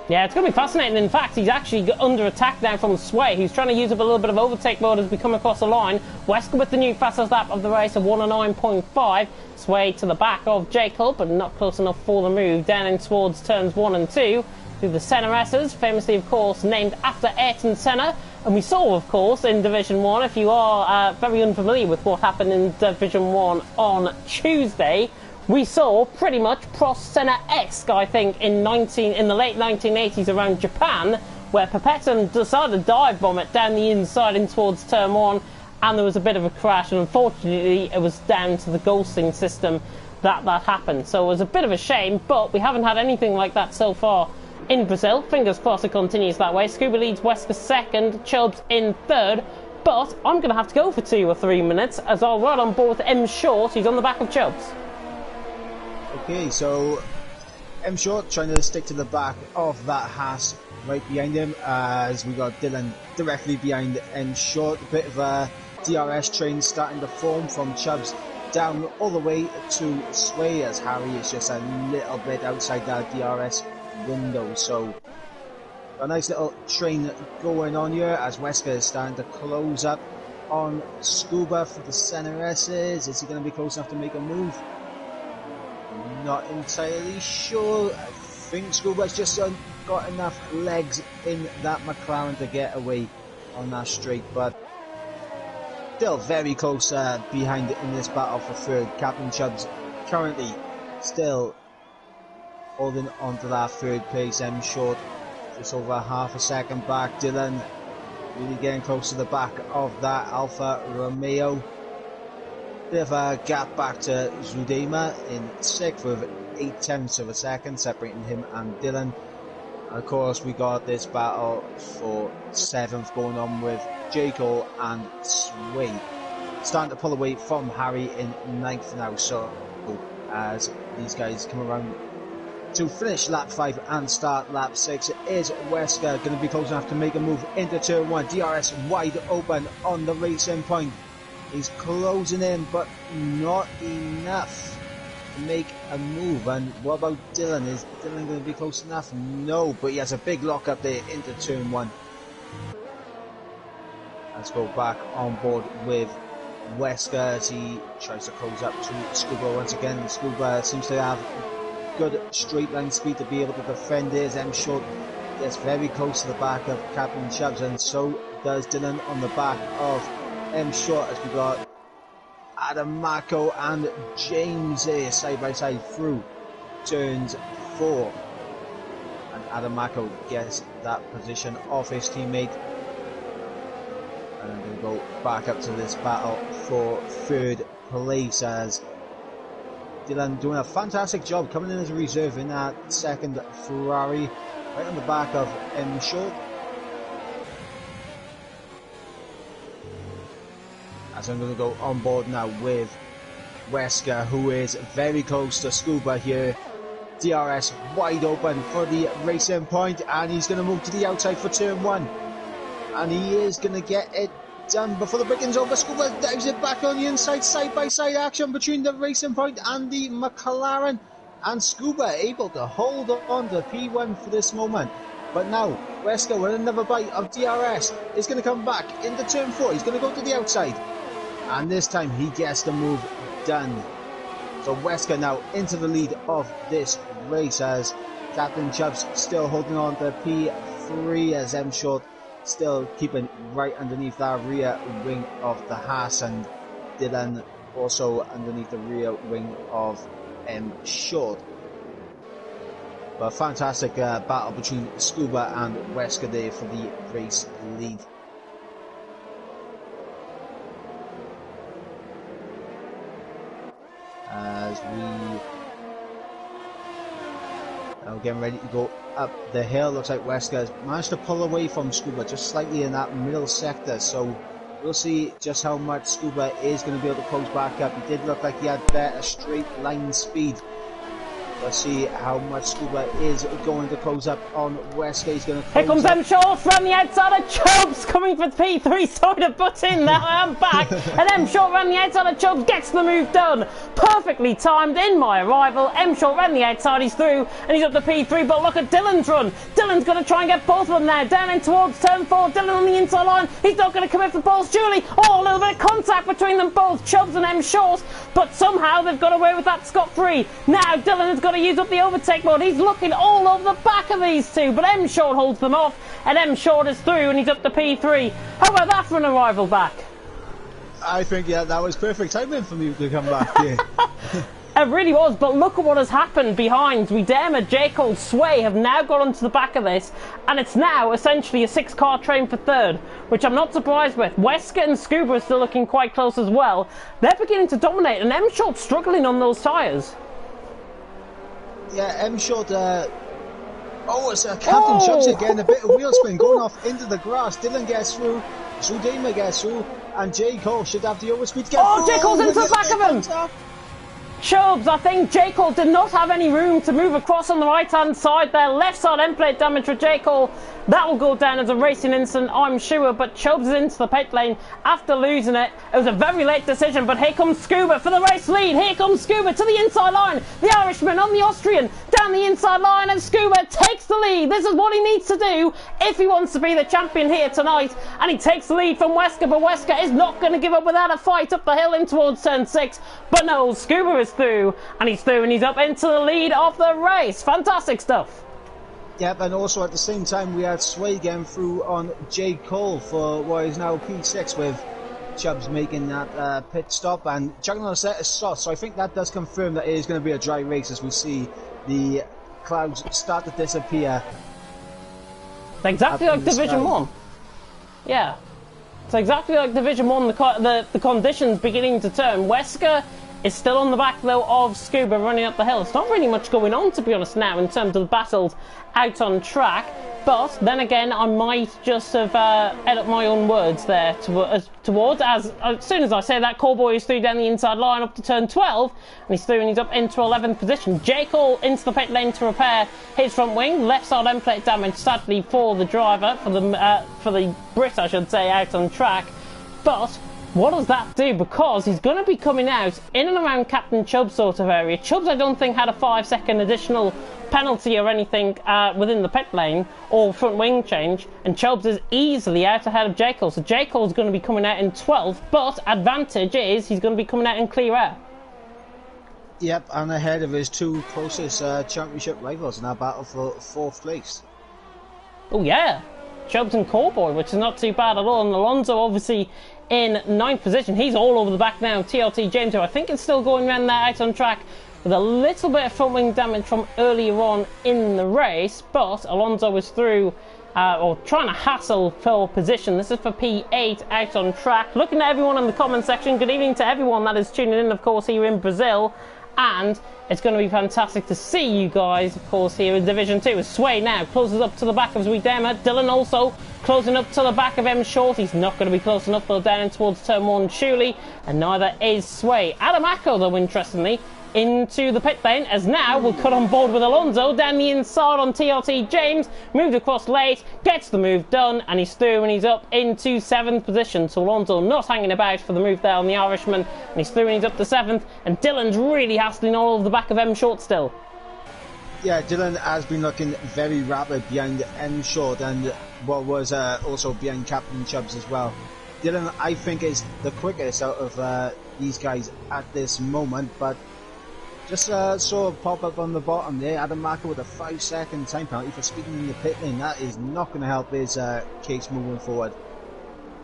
Yeah, it's going to be fascinating. In fact, he's actually under attack now from Sway, who's trying to use up a little bit of overtake mode as we come across the line. Wesker with the new fastest lap of the race of 109.5. Sway to the back of Jacob, but not close enough for the move. Down in towards turns 1 and 2. Through the Senna S's, famously, of course, named after Ayrton Senna. And we saw, of course, in Division 1, if you are very unfamiliar with what happened in Division 1 on Tuesday, we saw pretty much Prost Senna-esque, I think, in the late 1980s around Japan, where Pepetton decided to dive bomb it down the inside in towards turn 1, and there was a bit of a crash, and unfortunately it was down to the ghosting system that happened. So it was a bit of a shame, but we haven't had anything like that so far in Brazil. Fingers crossed it continues that way. Scuba leads Wesker second, Chubbs in third, but I'm going to have to go for 2 or 3 minutes as I'll ride on board with M Short, who's on the back of Chubbs. Okay, so M Short trying to stick to the back of that Haas right behind him, as we got Dylan directly behind M Short. A bit of a DRS train starting to form from Chubbs down all the way to Sway, as Harry is just a little bit outside that DRS window. So a nice little train going on here as Wesker is starting to close up on Scuba for the Senna S's. Is he going to be close enough to make a move? Not entirely sure. I think Scuba's just got enough legs in that McLaren to get away on that straight, but still very close behind in this battle for third. Captain Chubbs currently still holding on to that third place. M Short just over half a second back. Dylan really getting close to the back of that Alfa Romeo. Bit of a gap back to Zudema in 6th with 0.8 of a second separating him and Dylan. And of course we got this battle for 7th going on with Jacob and Sway. Starting to pull away from Harry in 9th now, so as these guys come around to finish lap 5 and start lap 6, is Wesker going to be close enough to make a move into turn 1. DRS wide open on the racing point. He's closing in, but not enough to make a move. And what about Dylan? Is Dylan going to be close enough? No, but he has a big lock up there into turn 1. Let's go back on board with Wesker as he tries to close up to Scuba once again. Scuba seems to have good straight line speed to be able to defend his. M Short gets very close to the back of Captain Chubbs, and so does Dylan on the back of M Short, as we got Adam Marco and James here side by side through turns 4, and Adam Marco gets that position off his teammate. And I'm going to go back up to this battle for third place as Dylan doing a fantastic job coming in as a reserve in that second Ferrari right on the back of M Short. As I'm going to go on board now with Wesker, who is very close to Scuba here. DRS wide open for the racing point, and he's going to move to the outside for turn 1. And he is going to get it done before the break-in's over. Scuba dives it back on the inside, side-by-side action between the racing point and the McLaren. And Scuba able to hold on to P1 for this moment. But now, Wesker with another bite of DRS is going to come back into turn 4. He's going to go to the outside. And this time he gets the move done. So Wesker now into the lead of this race as Captain Chubbs still holding on to P3 as M Short still keeping right underneath that rear wing of the Haas, and Dylan also underneath the rear wing of M Short. But a fantastic battle between Scuba and Wesker there for the race lead. As we now getting ready to go up the hill, looks like Wesker has managed to pull away from Scuba just slightly in that middle sector, so we'll see just how much Scuba is going to be able to close back up. He did look like he had better straight line speed Let's see how much Scuba is going to close up on Wesker. He's going to Here comes M Short from the outside of Chubbs, coming for P3. Sorry to butt in, now I am back. And M Short around the outside of Chubbs gets the move done. Perfectly timed in my arrival. M Short around the outside, he's through, and he's up to P3. But look at Dylan's run. Dylan's going to try and get both of them now. Down in towards turn 4. Dylan on the inside line. He's not going to commit for balls. Julie. Oh, a little bit of contact between them both, Chubbs and M Short. But somehow they've got away with that scot-free. Now Dylan has got to use up the overtake mode. He's looking all over the back of these two, but M Short holds them off, and M Short is through, and he's up to P3. How about that for an arrival back? I think, yeah, that was perfect timing for me to come back here. It really was, but look at what has happened behind. Wiedema, J. Cole, Sway have now got onto the back of this, and it's now essentially a 6-car train for third, which I'm not surprised with. Wesker and Scuba are still looking quite close as well. They're beginning to dominate, and M Short struggling on those tyres. Yeah, M Short, oh, it's Captain Chubbs again, a bit of wheel spin going off into the grass. Dylan gets through, Wiedema gets through, and J. Cole should have the overspeed to get through. J. Cole's into the back of him! Chubbs, I think J. Cole did not have any room to move across on the right-hand side there. Left side end plate damage for J. Cole. That will go down as a racing incident, I'm sure, but Chubbs is into the pit lane after losing it. It was a very late decision, but here comes Scuba for the race lead. Here comes Scuba to the inside line. The Irishman on the Austrian down the inside line, and Scuba takes the lead. This is what he needs to do if he wants to be the champion here tonight. And he takes the lead from Wesker, but Wesker is not going to give up without a fight up the hill in towards turn 6. But no, Scuba is through, and he's up into the lead of the race. Fantastic stuff. Yep, and also at the same time we had Sway getting through on J. Cole for what is now P6, with Chubbs making that pit stop and chugging on a set of shots. So I think that does confirm that it is going to be a dry race as we see the clouds start to disappear. Exactly like Division 1. Yeah. It's exactly like Division 1, the conditions beginning to turn. Wesker is still on the back, though, of Scuba running up the hill. It's not really much going on, to be honest, now, in terms of the battles out on track. But then again, I might just have edit my own words there towards, as soon as I say that, Callboy is through down the inside line up to turn 12, and he's through and he's up into 11th position. J. Cole into the pit lane to repair his front wing. Left side end plate damage, sadly, for the driver, for the Brit, I should say, out on track. But what does that do? Because he's going to be coming out in and around Captain Chubbs sort of area. Chubbs, I don't think, had a 5-second additional penalty or anything within the pit lane or front wing change, and Chubbs is easily out ahead of J. Cole. So J. Cole's going to be coming out in 12th, but advantage is he's going to be coming out in clear air. Yep, and ahead of his two closest championship rivals in our battle for 4th place. Oh yeah, Chubbs and Callboy, which is not too bad at all. And Alonso obviously in 9th position. He's all over the back now. TRT James, who I think is still going around there out on track with a little bit of front wing damage from earlier on in the race, but Alonso was through or trying to hassle for position. This is for P8 out on track. Looking at everyone in the comment section, good evening to everyone that is tuning in, of course, here in Brazil. And it's going to be fantastic to see you guys, of course, here in Division 2. As Sway now closes up to the back of Wiedema. Dylan also closing up to the back of M Short. He's not going to be close enough, though, down towards turn 1, surely. And neither is Sway. Adam Acko, though, interestingly, into the pit lane, as now we'll cut on board with Alonso down the inside on TRT James, moved across late, gets the move done, and he's through and he's up into 7th position. So Alonso not hanging about for the move there on the Irishman, and he's through and he's up to 7th, and Dylan's really hassling all over the back of M Short still. Yeah, Dylan has been looking very rapid behind M Short, and what was also behind Captain Chubbs as well. Dylan, I think, is the quickest out of these guys at this moment, but just saw a pop-up on the bottom there. Adam Marker with a 5-second time penalty for speeding in the pit lane. That is not going to help his case moving forward.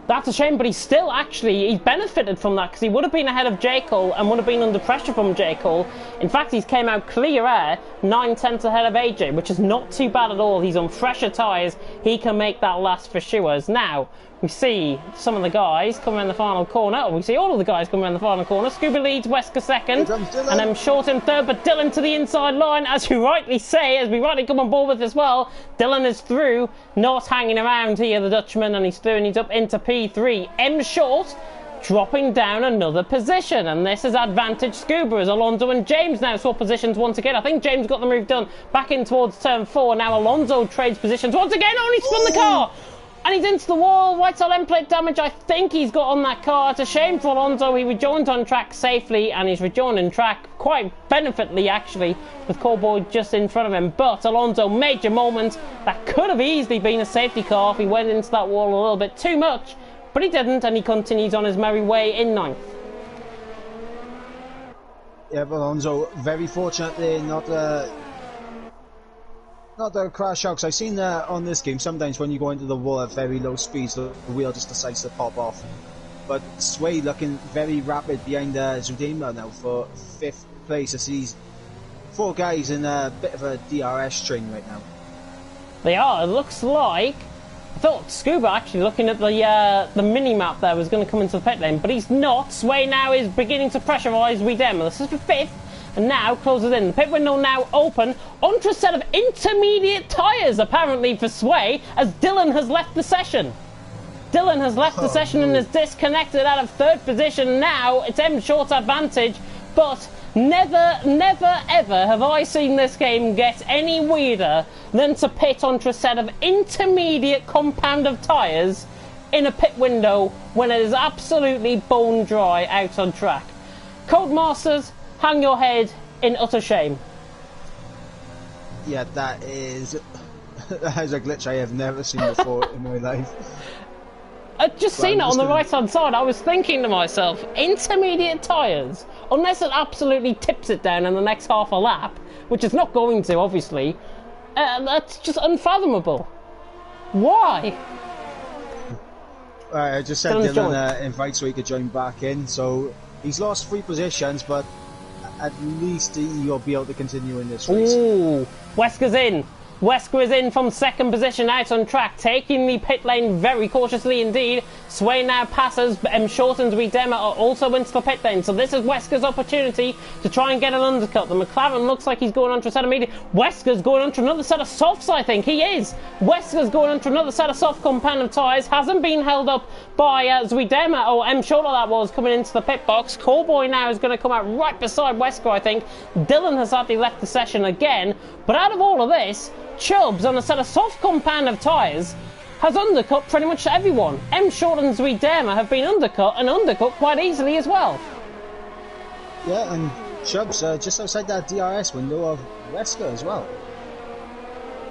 That's a shame, but he's still he's benefited from that, because he would have been ahead of J. Cole and would have been under pressure from J. Cole. In fact, he's came out clear air, 9/10 ahead of AJ, which is not too bad at all. He's on fresher tyres. He can make that last for sure. Now, we see some of the guys come around the final corner. Or we see all of the guys come around the final corner. Scuba leads Wesker second, and M Short in third, but Dylan to the inside line, as you rightly say, as we rightly come on board with as well. Dylan is through, not hanging around here, the Dutchman, and he's through and he's up into P3. M Short dropping down another position, and this is advantage Scuba as Alonso and James now swap positions once again. I think James got the move done back in towards turn 4. Now Alonso trades positions once again. Oh, he spun the car, and he's into the wall. White cell end plate damage I think he's got on that car. It's a shame for Alonso. He rejoined on track safely, and he's rejoined on track quite benefitly actually, with Cowboy just in front of him. But Alonso, major moment, that could have easily been a safety car if he went into that wall a little bit too much. But he didn't, and he continues on his merry way in 9th. Yeah, but Alonso, very fortunately, not a crash out. 'Cause I've seen on this game, sometimes when you go into the wall at very low speeds, the wheel just decides to pop off. But Sway looking very rapid behind Zuidema now for 5th place. I see 4 guys in a bit of a DRS train right now. They are. It looks like... I thought Scuba, actually, looking at the mini-map there, was going to come into the pit lane, but he's not. Sway now is beginning to pressurise Zuidema. This is for 5th, and now closes in. The pit window now open onto a set of intermediate tyres, apparently, for Sway, as Dylan has left the session. Dylan has left the session and is disconnected out of 3rd position. Now it's M Short's advantage, but never ever have I seen this game get any weirder than to pit onto a set of intermediate compound of tyres in a pit window when it is absolutely bone dry out on track. Codemasters, hang your head in utter shame. Yeah, that is a glitch I have never seen before in my life. I've just seen it on the right-hand side. I was thinking to myself, intermediate tyres, unless it absolutely tips it down in the next half a lap, which it's not going to, obviously, that's just unfathomable. Why? I just said Dylan invites so he could join back in, so he's lost 3 positions, but at least he'll be able to continue in this race. Ooh, Wesker's in. Wesker is in from 2nd position out on track, taking the pit lane very cautiously indeed. Sway now passes, Short and Zuidema are also into the pit lane, so this is Wesker's opportunity to try and get an undercut. The McLaren looks like he's going onto a set of medium. Wesker's going onto another set of softs, I think. He is. Wesker's going onto another set of soft compound of tyres. Hasn't been held up by Zuidema, or Short that was, coming into the pit box. Callboy now is going to come out right beside Wesker, I think. Dylan has sadly left the session again, but out of all of this, Chubbs on a set of soft compound of tyres has undercut pretty much everyone. Short and Zuidema have been undercut, and undercut quite easily as well. Yeah, and Chubbs just outside that DRS window of Wesker as well.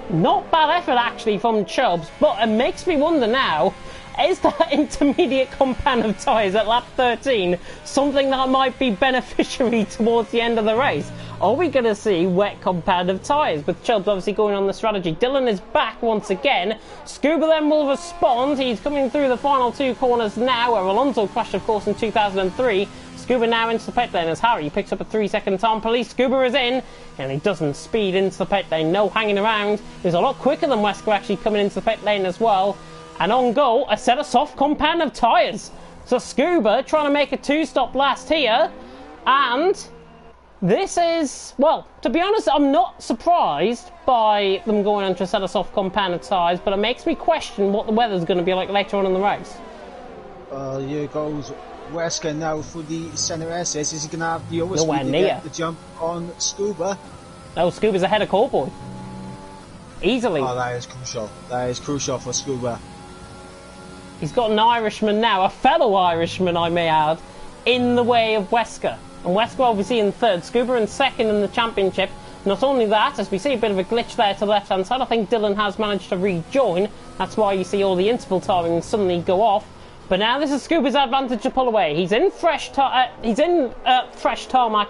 Not bad effort actually from Chubbs, but it makes me wonder now, is that intermediate compound of tyres at lap 13 something that might be beneficiary towards the end of the race? Are we going to see wet compound of tyres, with Chubbs obviously going on the strategy? Dylan is back once again. Scuba then will respond. He's coming through the final 2 corners now, where Alonso crashed, of course, in 2003. Scuba now into the pit lane as Harry picks up a 3-second time police. Scuba is in, and he doesn't speed into the pit lane. No hanging around. He's a lot quicker than Wesker actually coming into the pit lane as well. And on goal, a set of soft compound of tyres. So Scuba trying to make a 2-stop last here, and this is, well, to be honest, I'm not surprised by them going onto a set of soft compound of tyres, but it makes me question what the weather's going to be like later on in the race. Here goes Wesker now for the centre SS. Is he going to have the overspeed to get the jump on Scuba? No, Scuba's ahead of Callboy. Easily. Oh, that is crucial. That is crucial for Scuba. He's got an Irishman now, a fellow Irishman I may add, in the way of Wesker. And Wesker obviously in 3rd, Scuba in 2nd in the championship. Not only that, as we see a bit of a glitch there to the left hand side, I think Dylan has managed to rejoin. That's why you see all the interval timings suddenly go off. But now this is Scuba's advantage to pull away. He's in fresh tarmac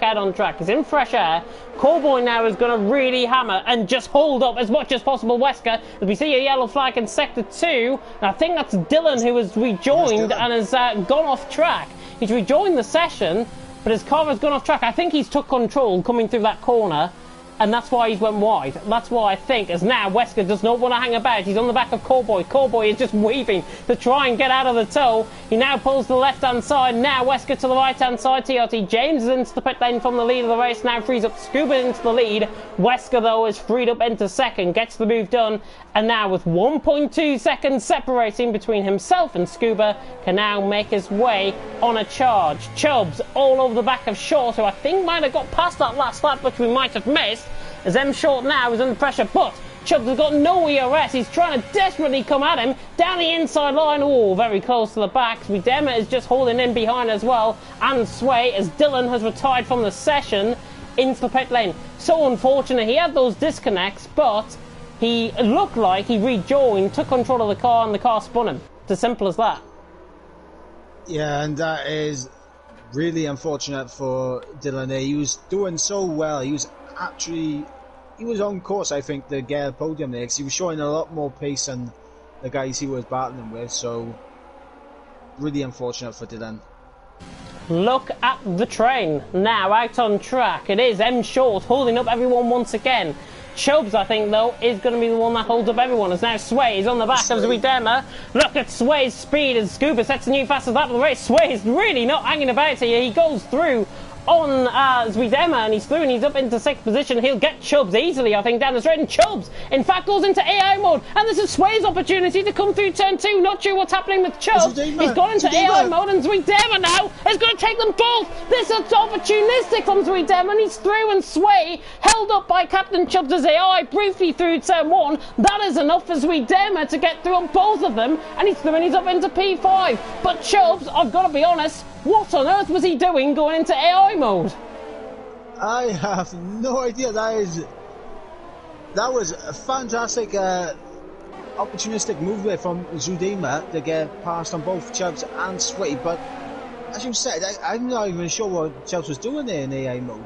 out on track. He's in fresh air. Callboy now is going to really hammer and just hold up as much as possible Wesker. As we see a yellow flag in sector 2. And I think that's Dylan who has rejoined and has gone off track. He's rejoined the session, but his car has gone off track. I think he's took control coming through that corner. and that's why he's went wide. That's why I think, as now Wesker does not want to hang about. He's on the back of Cowboy. Cowboy is just weaving to try and get out of the toe. He now pulls to the left-hand side. Now Wesker to the right-hand side. TRT James is into the pit lane from the lead of the race. Now frees up Scuba into the lead. Wesker, though, is freed up into second. Gets the move done. And now with 1.2 seconds separating between himself and Scuba, can now make his way on a charge. Chubbs all over the back of Short, who I think might have got past that last lap, which we might have missed, as M Short now is under pressure, but Chubbs has got no ERS. He's trying to desperately come at him down the inside line. Oh, very close to the back. Sweedema is just holding in behind as well, and Sway, as Dylan has retired from the session, into the pit lane. So unfortunate. He had those disconnects, but he looked like he rejoined, took control of the car, and the car spun him. It's as simple as that. Yeah, and that is really unfortunate for Dylan. He was doing so well. He was on course, I think, to get a podium there, because he was showing a lot more pace than the guys he was battling with. So really unfortunate for Dylan. Look at the train now out on track. It is M Short holding up everyone once again. Chubbs, I think, though, is going to be the one that holds up everyone, as now Sway is on the back of Sweedema. Look at Sway's speed as Scuba sets the new fastest lap of the race. Sway is really not hanging about here. He goes through on Sweedema, and he's through and he's up into 6th position. He'll get Chubbs easily, I think, down the straight, and Chubbs in fact goes into AI mode, and this is Sway's opportunity to come through turn 2. Not sure what's happening with Chubbs. He's gone into AI mode, and Sweedema now is going to take them both. This is opportunistic from Sweedema, and he's through, and Sway held up by Captain Chubbs' AI briefly through turn 1. That is enough for Sweedema to get through on both of them, and he's through and he's up into P5. But Chubbs, I've got to be honest, what on earth was he doing going into AI mode? I have no idea. That was a fantastic opportunistic move there from Zudema to get past on both Chubbs and Sway. But as you said, I'm not even sure what Chubbs was doing there in AI mode.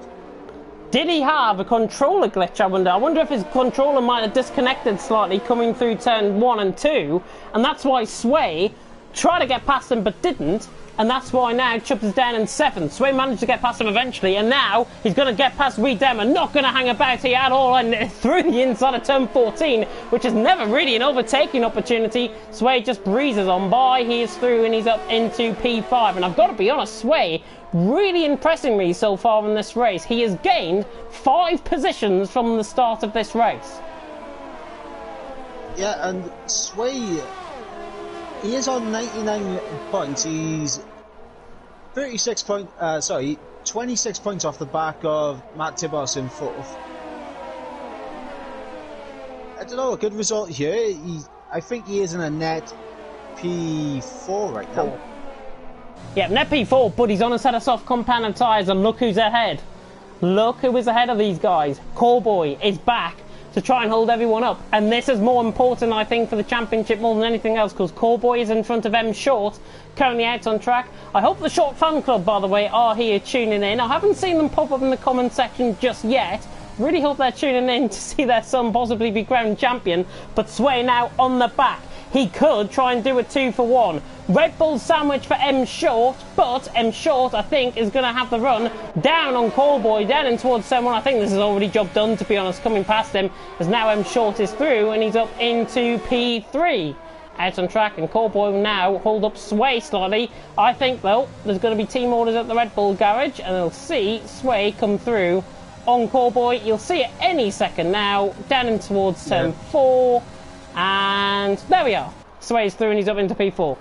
Did he have a controller glitch, I wonder? I wonder if his controller might have disconnected slightly coming through turn 1 and 2, and that's why Sway tried to get past him but didn't. And that's why now Chubbs is down in 7th. Sway managed to get past him eventually, and now he's going to get past Sweedema. Not going to hang about here at all, and through the inside of turn 14, which is never really an overtaking opportunity. Sway just breezes on by. He is through and he's up into P5. And I've got to be honest, Sway really impressing me so far in this race. He has gained 5 positions from the start of this race. Yeah, and Sway, he is on 99 points. He's 26 points off the back of Matt Tibos in 4th. I don't know, a good result here. I think he is in a net P4 right now. Yeah, net P4, but he's on a set of soft compound tyres, and look who's ahead. Look who is ahead of these guys. Cowboy is back to try and hold everyone up, and this is more important, I think, for the championship more than anything else, because Cowboy is in front of M Short, currently out on track. I hope the Short fan club, by the way, are here tuning in. I haven't seen them pop up in the comment section just yet. Really hope they're tuning in to see their son possibly be crowned champion. But Sway now on the back. He could try and do a 2-for-1. Red Bull sandwich for M Short, but M Short, I think, is going to have the run down on Cowboy, down in towards someone. I think this is already job done, to be honest, coming past him, as now M Short is through and he's up into P3. Out on track, and Cowboy will now hold up Sway slightly. I think, though, there's going to be team orders at the Red Bull garage, and they'll see Sway come through on Cowboy. You'll see it any second now, down in towards turn 4. And there we are. Sway's through and he's up into P4.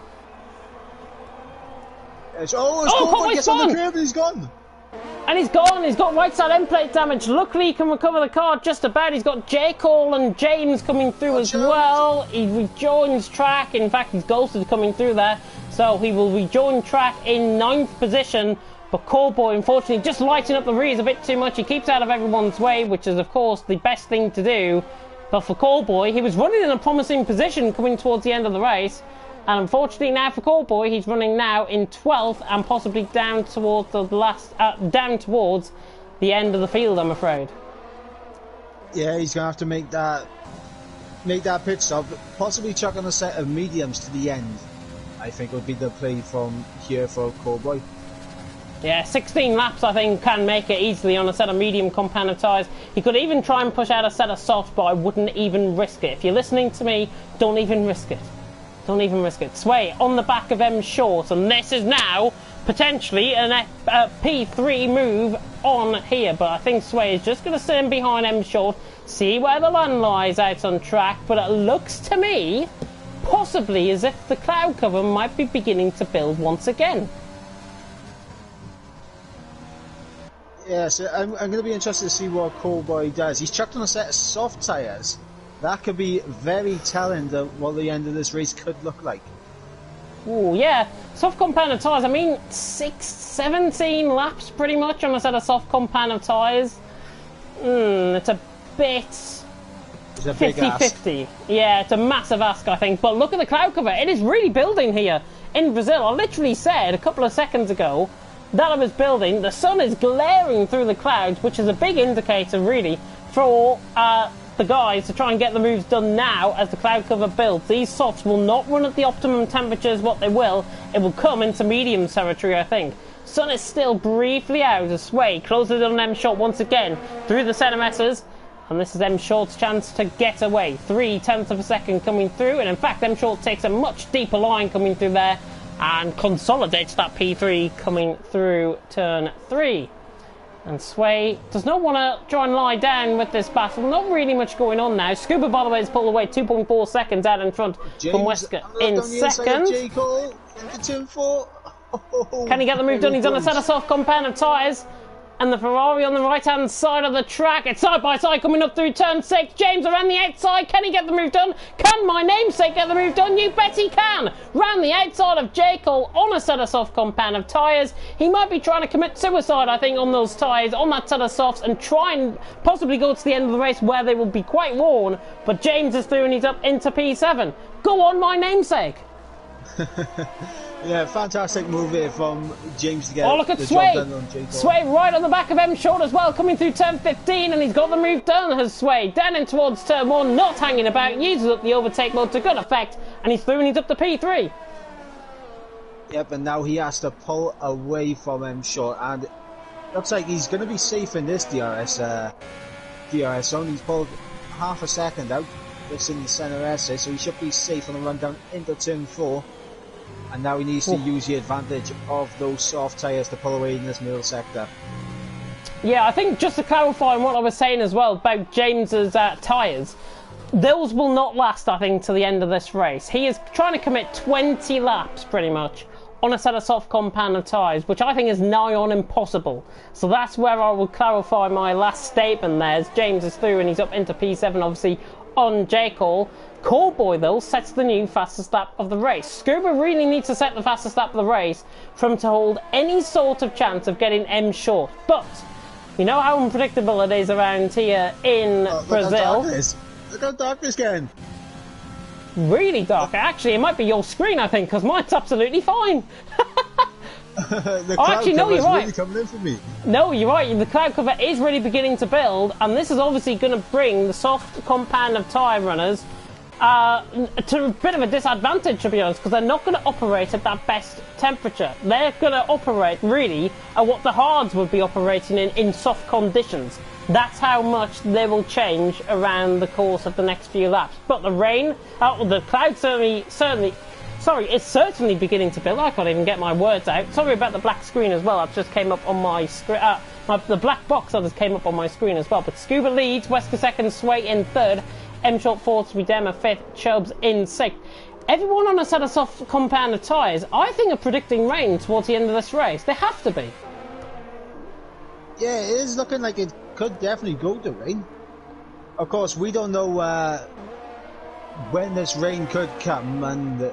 Cowboy gets on the curb and he's gone. And he's gone. He's got right side end plate damage. Luckily, he can recover the car just about. He's got J. Cole and James coming through as well. He rejoins track. In fact, his Ghosted coming through there. So he will rejoin track in 9th position. But Cowboy, unfortunately, just lighting up the rears a bit too much. He keeps out of everyone's way, which is, of course, the best thing to do. But for Cowboy, he was running in a promising position coming towards the end of the race. And unfortunately now for Cowboy, he's running now in 12th and possibly down towards the down towards the end of the field, I'm afraid. Yeah, he's going to have to make that pit stop, possibly chuck on a set of mediums to the end. I think would be the play from here for Cowboy. Yeah, 16 laps I think can make it easily on a set of medium compound of tyres. He could even try and push out a set of soft, but I wouldn't even risk it. If you're listening to me, don't even risk it. Don't even risk it. Sway on the back of M Short, and this is now potentially a P3 move on here, but I think Sway is just going to sit in behind M Short, see where the land lies out on track, but it looks to me possibly as if the cloud cover might be beginning to build once again. Yes, I'm going to be interested to see what Cowboy does. He's chucked on a set of soft tyres. That could be very telling of what the end of this race could look like. Oh yeah, soft compound of tyres. I mean, 17 laps pretty much on a set of soft compound of tyres. It's a bit 50-50. Yeah, it's a massive ask, I think. But look at the cloud cover. It is really building here in Brazil. I literally said a couple of seconds ago that I was building. The sun is glaring through the clouds, which is a big indicator, really, for the guys to try and get the moves done now as the cloud cover builds. These softs will not run at the optimum temperatures. What they will, it will come into medium territory, I think. Sun is still briefly out as Sway closes on M Short once again through the centimetres, and this is M Short's chance to get away. 0.3 of a second coming through, and in fact M Short takes a much deeper line coming through there and consolidates that P3 coming through turn 3. And Sway does not want to try and lie down with this battle. Not really much going on now. Scuba, by the way, has pulled away 2.4 seconds out in front from Wesker in second. Can he get the move done? He's on a set of soft compound of tyres. And the Ferrari on the right-hand side of the track. It's side-by-side coming up through turn 6. James around the outside. Can he get the move done? Can my namesake get the move done? You bet he can. Round the outside of J. Cole on a set of soft compound of tyres. He might be trying to commit suicide, I think, on those tyres, on that set of softs, and try and possibly go to the end of the race where they will be quite worn. But James is through and he's up into P7. Go on, my namesake. Yeah, fantastic move here from James to get look at the Sway. job done on J. Cole. Sway right on the back of M Short as well, coming through turn 15, and he's got the move done, has Sway. Down in towards turn 1, not hanging about, uses up the overtake mode to good effect, and he's through and he's up to P3. Yep, and now he has to pull away from M Short, and looks like he's going to be safe in this DRS zone. He's pulled half a second out, just in the centre essay, so he should be safe on the run down into turn 4. And now he needs to use the advantage of those soft tyres to pull away in this middle sector. Yeah, I think just to clarify on what I was saying as well about James's tyres, those will not last, I think, to the end of this race. He is trying to commit 20 laps, pretty much, on a set of soft compound of tyres, which I think is nigh on impossible. So that's where I will clarify my last statement there, as James is through and he's up into P7, obviously, on J. Cole. Callboy, though, sets the new fastest lap of the race. Scuba really needs to set the fastest lap of the race for him to hold any sort of chance of getting M Short. But you know how unpredictable it is around here in Brazil. Look how dark this getting. Really dark. Actually, it might be your screen, I think, because mine's absolutely fine. The cloud no, you're right. Really coming in for me. No, you're right. The cloud cover is really beginning to build, and this is obviously going to bring the soft compound of tyre runners to a bit of a disadvantage, to be honest, because they're not going to operate at that best temperature. They're going to operate really at what the hards would be operating in soft conditions. That's how much they will change around the course of the next few laps. But the rain, the cloud it's certainly beginning to build. I can't even get my words out. Sorry about the black screen as well. That just came up on my screen. The black box that just came up on my screen as well. But Scuba leads, Wesker second, Sway in third, M Short fourth, Sweedema fifth, Chubbs in sixth. Everyone on a set of soft compound of tyres, I think, are predicting rain towards the end of this race. They have to be. Yeah, it is looking like it could definitely go to rain. Of course, we don't know when this rain could come, and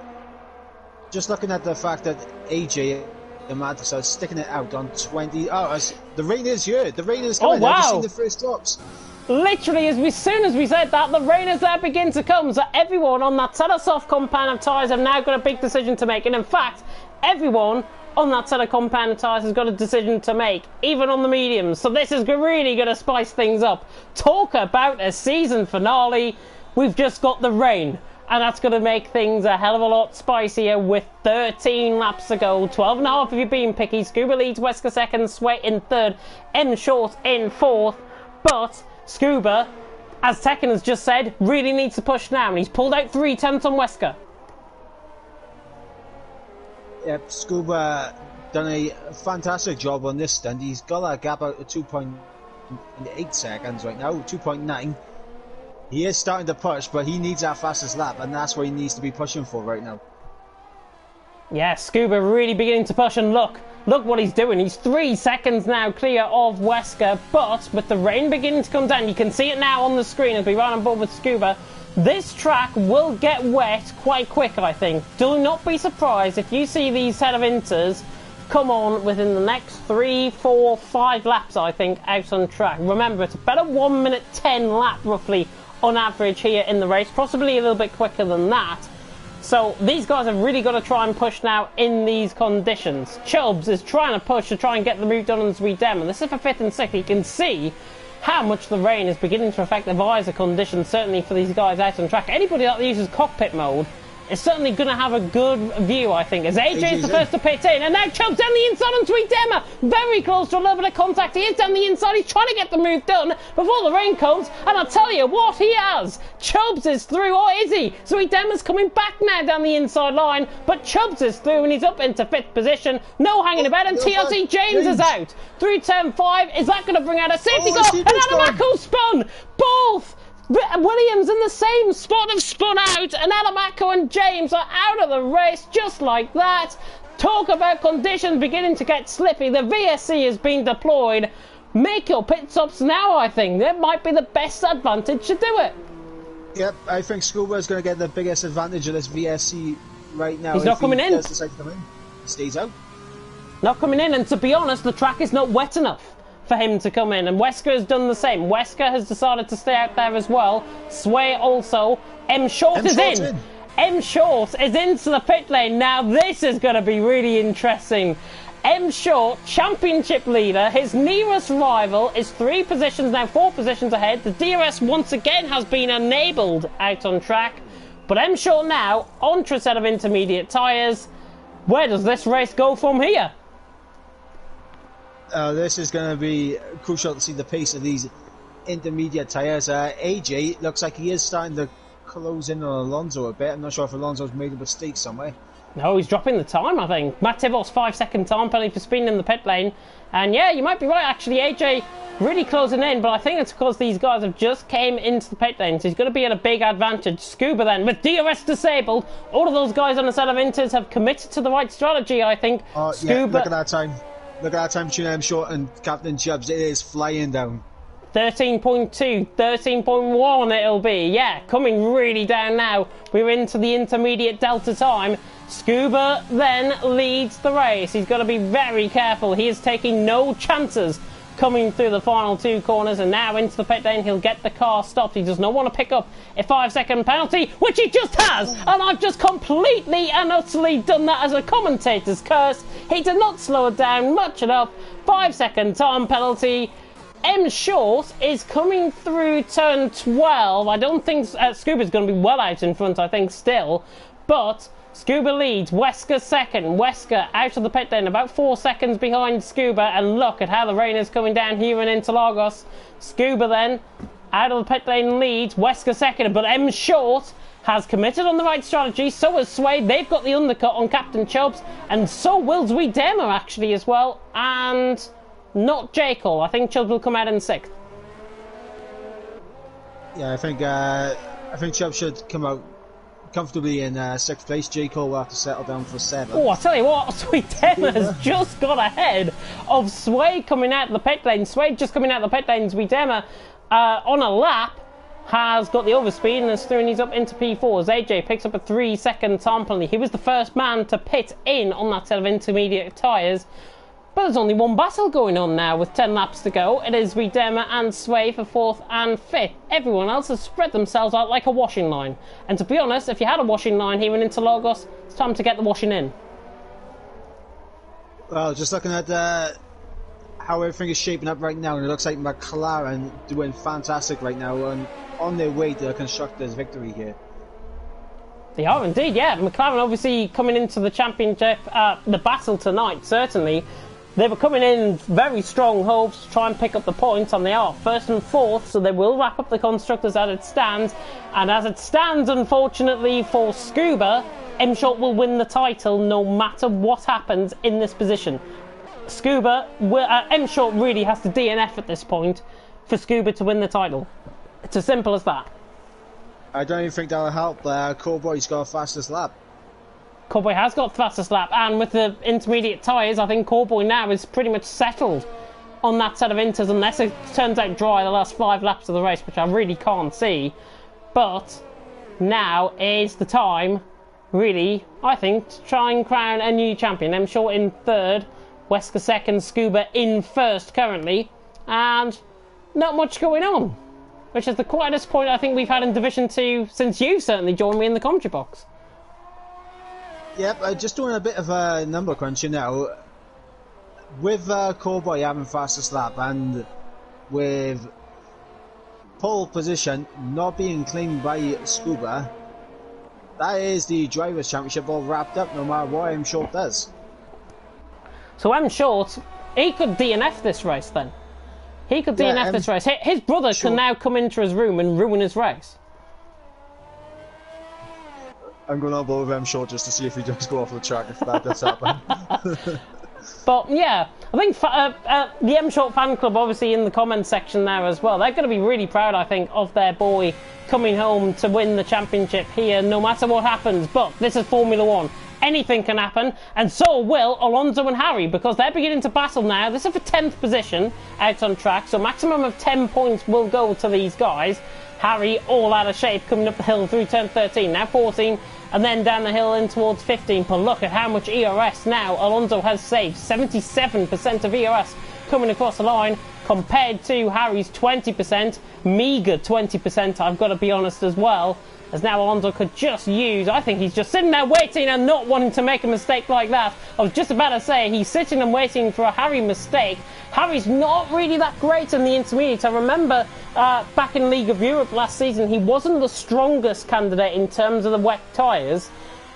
just looking at the fact that AJ and Matis are sticking it out on 20. The rain is here. The rain is coming. Oh, wow. Have you seen the first drops? Literally, as soon as we said that, the rain is there begin to come. So everyone on that set of soft compound of tyres have now got a big decision to make. And in fact, everyone on that set of compound of tyres has got a decision to make, even on the mediums. So this is really going to spice things up. Talk about a season finale. We've just got the rain. And that's going to make things a hell of a lot spicier with 13 laps to go. 12 and a half if you're being picky. Scuba leads, Wesker second, Sway in third, M Short in fourth. But Scuba, as Tekken has just said, really needs to push now. And he's pulled out 3/10 on Wesker. Yep, Scuba done a fantastic job on this stunt. He's got a gap out of 2.8 seconds right now, 2.9. He is starting to push, but he needs that fastest lap, and that's what he needs to be pushing for right now. Yeah, Scuba really beginning to push, and look what he's doing. He's 3 seconds now clear of Wesker, but with the rain beginning to come down, you can see it now on the screen as we run on board with Scuba. This track will get wet quite quick, I think. Do not be surprised if you see these set of inters come on within the next 3, 4, 5 laps, I think, out on track. Remember, it's about a 1 minute 10 lap, roughly, on average here in the race, possibly a little bit quicker than that. So these guys have really got to try and push now in these conditions. Chubbs is trying to push to try and get the move done on Zwiedem, and this is for 5th and 6th. You can see how much the rain is beginning to affect the visor conditions, certainly for these guys out on track. Anybody that uses cockpit mode is certainly going to have a good view, I think, as AJ is the first to pit in, and now Chubbs down the inside on Zwiedema, very close to a little bit of contact. He is down the inside, he's trying to get the move done before the rain comes, and I'll tell you what he has. Chubbs is through, or is he? Zwiedema's coming back now down the inside line, but Chubbs is through and he's up into 5th position, no hanging about, and TLC James is out. Through turn 5, is that going to bring out a safety goal? And Alamaco spun! Both! Williams in the same spot have spun out, and Alamaco and James are out of the race just like that. Talk about conditions beginning to get slippy. The VSC has been deployed. Make your pit stops now, I think. That might be the best advantage to do it. Yep, I think Scuba is going to get the biggest advantage of this VSC right now. He's not coming in. Does decide to come in. He stays out. Not coming in, and to be honest, the track is not wet enough for him to come in, and Wesker has done the same. Wesker has decided to stay out there as well. Sway also. M Short is in. M Short is into the pit lane. Now this is going to be really interesting. M Short, championship leader. His nearest rival is 3 positions now, 4 positions ahead. The DRS once again has been enabled out on track, but M Short now onto a set of intermediate tyres. Where does this race go from here? This is going to be crucial to see the pace of these intermediate tyres. AJ looks like he is starting to close in on Alonso a bit. I'm not sure if Alonso's made a mistake somewhere. No, he's dropping the time, I think. Matt Tibot's 5-second time penalty for speeding in the pit lane. And yeah, you might be right, actually. AJ really closing in, but I think it's because these guys have just came into the pit lane, so he's going to be at a big advantage. Scuba then, with DRS disabled, all of those guys on the set of inters have committed to the right strategy, I think. Scuba... Yeah, look at that time. Look at that time between M Short and Captain Chubbs. It is flying down. 13.2, 13.1 it'll be. Yeah, coming really down now. We're into the intermediate delta time. Scuba then leads the race. He's got to be very careful. He is taking no chances coming through the final 2 corners, and now into the pit lane. He'll get the car stopped. He does not want to pick up a 5-second penalty, which he just has, and I've just completely and utterly done that as a commentator's curse. He did not slow it down much enough. 5-second time penalty. M Short is coming through turn 12. I don't think Scuba's going to be well out in front, I think, still, but Scuba leads, Wesker second. Wesker out of the pit lane, about 4 seconds behind Scuba, and look at how the rain is coming down here in Interlagos. Scuba then out of the pit lane leads, Wesker second, but M Short has committed on the right strategy, so has Sway. They've got the undercut on Captain Chubbs, and so will Zwiedema actually as well, and not J. Cole. I think Chubbs will come out in 6th. Yeah, I think Chubbs should come out comfortably in 6th place. J. Cole will have to settle down for 7th. Oh, I tell you what, Zwiedema has just got ahead of Sway coming out of the pit lane. Sway just coming out of the pit lane. Zwiedema on a lap has got the overspeed and is throwing these up into P4 as AJ picks up a 3-second time penalty. He was the first man to pit in on that set of intermediate tyres. But there's only one battle going on now with 10 laps to go. It is Zwiedema and Sway for 4th and 5th. Everyone else has spread themselves out like a washing line. And to be honest, if you had a washing line here in Interlagos, it's time to get the washing in. Well, just looking at how everything is shaping up right now, and it looks like McLaren doing fantastic right now and on their way to the Constructors' victory here. They are indeed, yeah. McLaren obviously coming into the championship, the battle tonight, certainly. They were coming in very strong hopes to try and pick up the points, and they are first and fourth, so they will wrap up the constructors as it stands. And as it stands, unfortunately for Scuba, M-Short will win the title no matter what happens in this position. Scuba, M-Short really has to DNF at this point for Scuba to win the title. It's as simple as that. I don't even think that'll help. Cowboy's got fastest lap. Cowboy has got fastest lap, and with the intermediate tyres, I think Cowboy now is pretty much settled on that set of inters, unless it turns out dry the last 5 laps of the race, which I really can't see. But now is the time, really, I think, to try and crown a new champion. M-Short in third, Wesker second, Scuba in first currently, and not much going on, which is the quietest point I think we've had in Division 2 since you've certainly joined me in the commentary box. Yep, just doing a bit of a number crunching now. With Cowboy having fastest lap and with pole position not being claimed by Scuba, that is the Drivers' Championship all wrapped up no matter what M-Short does. So M-Short, he could DNF this race then. He could DNF this race. His brother can now come into his room and ruin his race. I'm going on board with M-Short just to see if he does go off the track, if that does happen. But yeah, I think the M-Short fan club, obviously in the comments section there as well, they're going to be really proud, I think, of their boy coming home to win the championship here, no matter what happens. But this is Formula 1. Anything can happen, and so will Alonso and Harry, because they're beginning to battle now. This is for 10th position out on track, so maximum of 10 points will go to these guys. Harry all out of shape coming up the hill through turn 13, now 14, and then down the hill in towards 15. But look at how much ERS now Alonso has saved. 77% of ERS coming across the line compared to Harry's 20%, meagre 20%, I've got to be honest as well, as now Alonso could just use, I think he's just sitting there waiting and not wanting to make a mistake like that. I was just about to say, he's sitting and waiting for a Harry mistake. Harry's not really that great in the intermediate. I remember back in League of Europe last season, he wasn't the strongest candidate in terms of the wet tyres.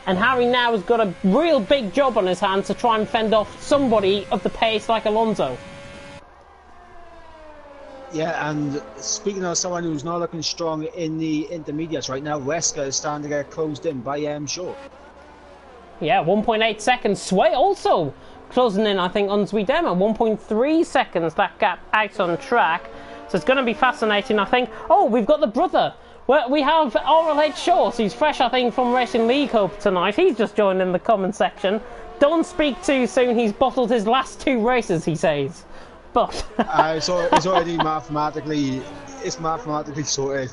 And Harry now has got a real big job on his hands to try and fend off somebody of the pace like Alonso. Yeah, and speaking of someone who's not looking strong in the intermediates right now, Wesker is starting to get closed in by M-Short. Yeah, 1.8 seconds. Sway also closing in, I think, on Zwiedema. 1.3 seconds, that gap out on track. So it's going to be fascinating, I think. Oh, we've got the brother. Well, we have RLH Short, who's fresh, I think, from Racing League Hope tonight. He's just joined in the comment section. Don't speak too soon. He's bottled his last 2 races, he says. But so it's already mathematically sorted.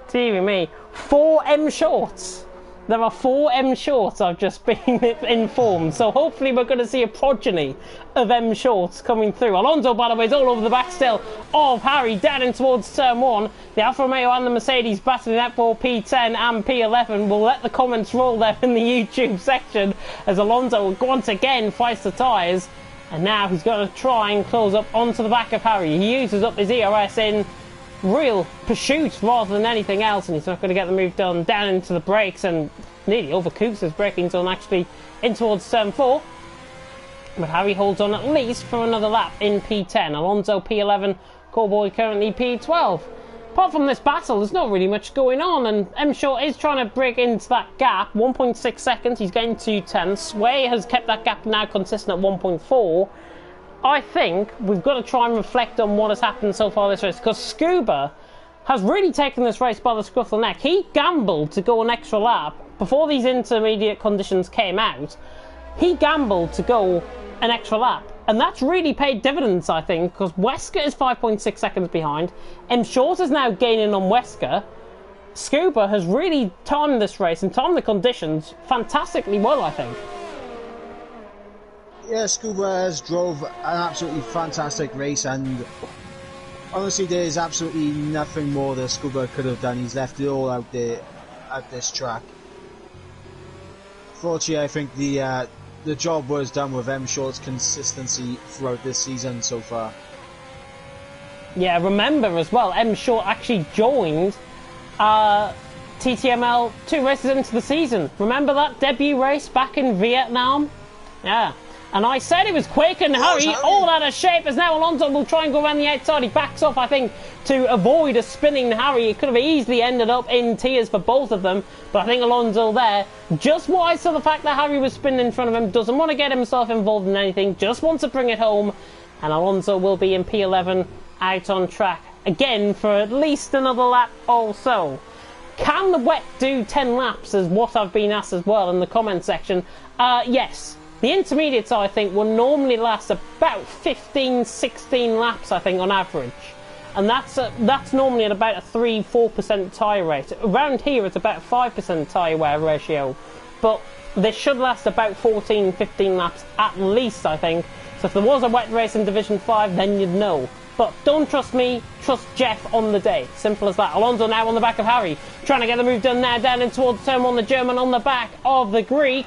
Dear me, 4 M-Shorts. There are 4 M-Shorts, I've just been informed. So hopefully we're going to see a progeny of M-Shorts coming through. Alonso, by the way, is all over the back still of Harry, down in towards turn 1. The Alfa Romeo and the Mercedes battling out for P10 and P11. We'll let the comments roll there in the YouTube section as Alonso once again fights the tyres. And now he's going to try and close up onto the back of Harry. He uses up his ERS in real pursuit rather than anything else, and he's not going to get the move done down into the brakes and nearly overcooks his braking zone actually in towards turn 4. But Harry holds on at least for another lap in P10. Alonso P11, Cowboy currently P12. Apart from this battle, there's not really much going on, and M-Short is trying to break into that gap. 1.6 seconds, he's getting 2:10. Sway has kept that gap now consistent at 1.4. I think we've got to try and reflect on what has happened so far this race, because Scuba has really taken this race by the scruff of the neck. He gambled to go an extra lap before these intermediate conditions came out. He gambled to go an extra lap, and that's really paid dividends, I think, because Wesker is 5.6 seconds behind. M-Short is now gaining on Wesker. Scuba has really timed this race and timed the conditions fantastically well, I think. Yeah, Scuba has drove an absolutely fantastic race, and honestly there is absolutely nothing more that Scuba could have done. He's left it all out there at this track. Fortunately, I think the job was done with M-Short's consistency throughout this season so far. Yeah, remember as well, M-Short actually joined TTML 2 races into the season. Remember that debut race back in Vietnam? Yeah. And I said he was quick, and Harry, all out of shape, as now Alonso will try and go around the outside. He backs off, I think, to avoid a spinning Harry. It could have easily ended up in tears for both of them, but I think Alonso there, just wise to the fact that Harry was spinning in front of him, doesn't want to get himself involved in anything, just wants to bring it home, and Alonso will be in P11 out on track again for at least another lap or so. Can the wet do 10 laps, is what I've been asked as well in the comment section. Yes. The intermediates, I think, will normally last about 15, 16 laps, I think, on average. And that's normally at about a 3-4% tyre rate. Around here, it's about a 5% tyre wear ratio. But this should last about 14, 15 laps at least, I think. So if there was a wet race in Division 5, then you'd know. But don't trust me, trust Jeff on the day. Simple as that. Alonso now on the back of Harry. Trying to get the move done now, down in towards turn 1, the German on the back of the Greek.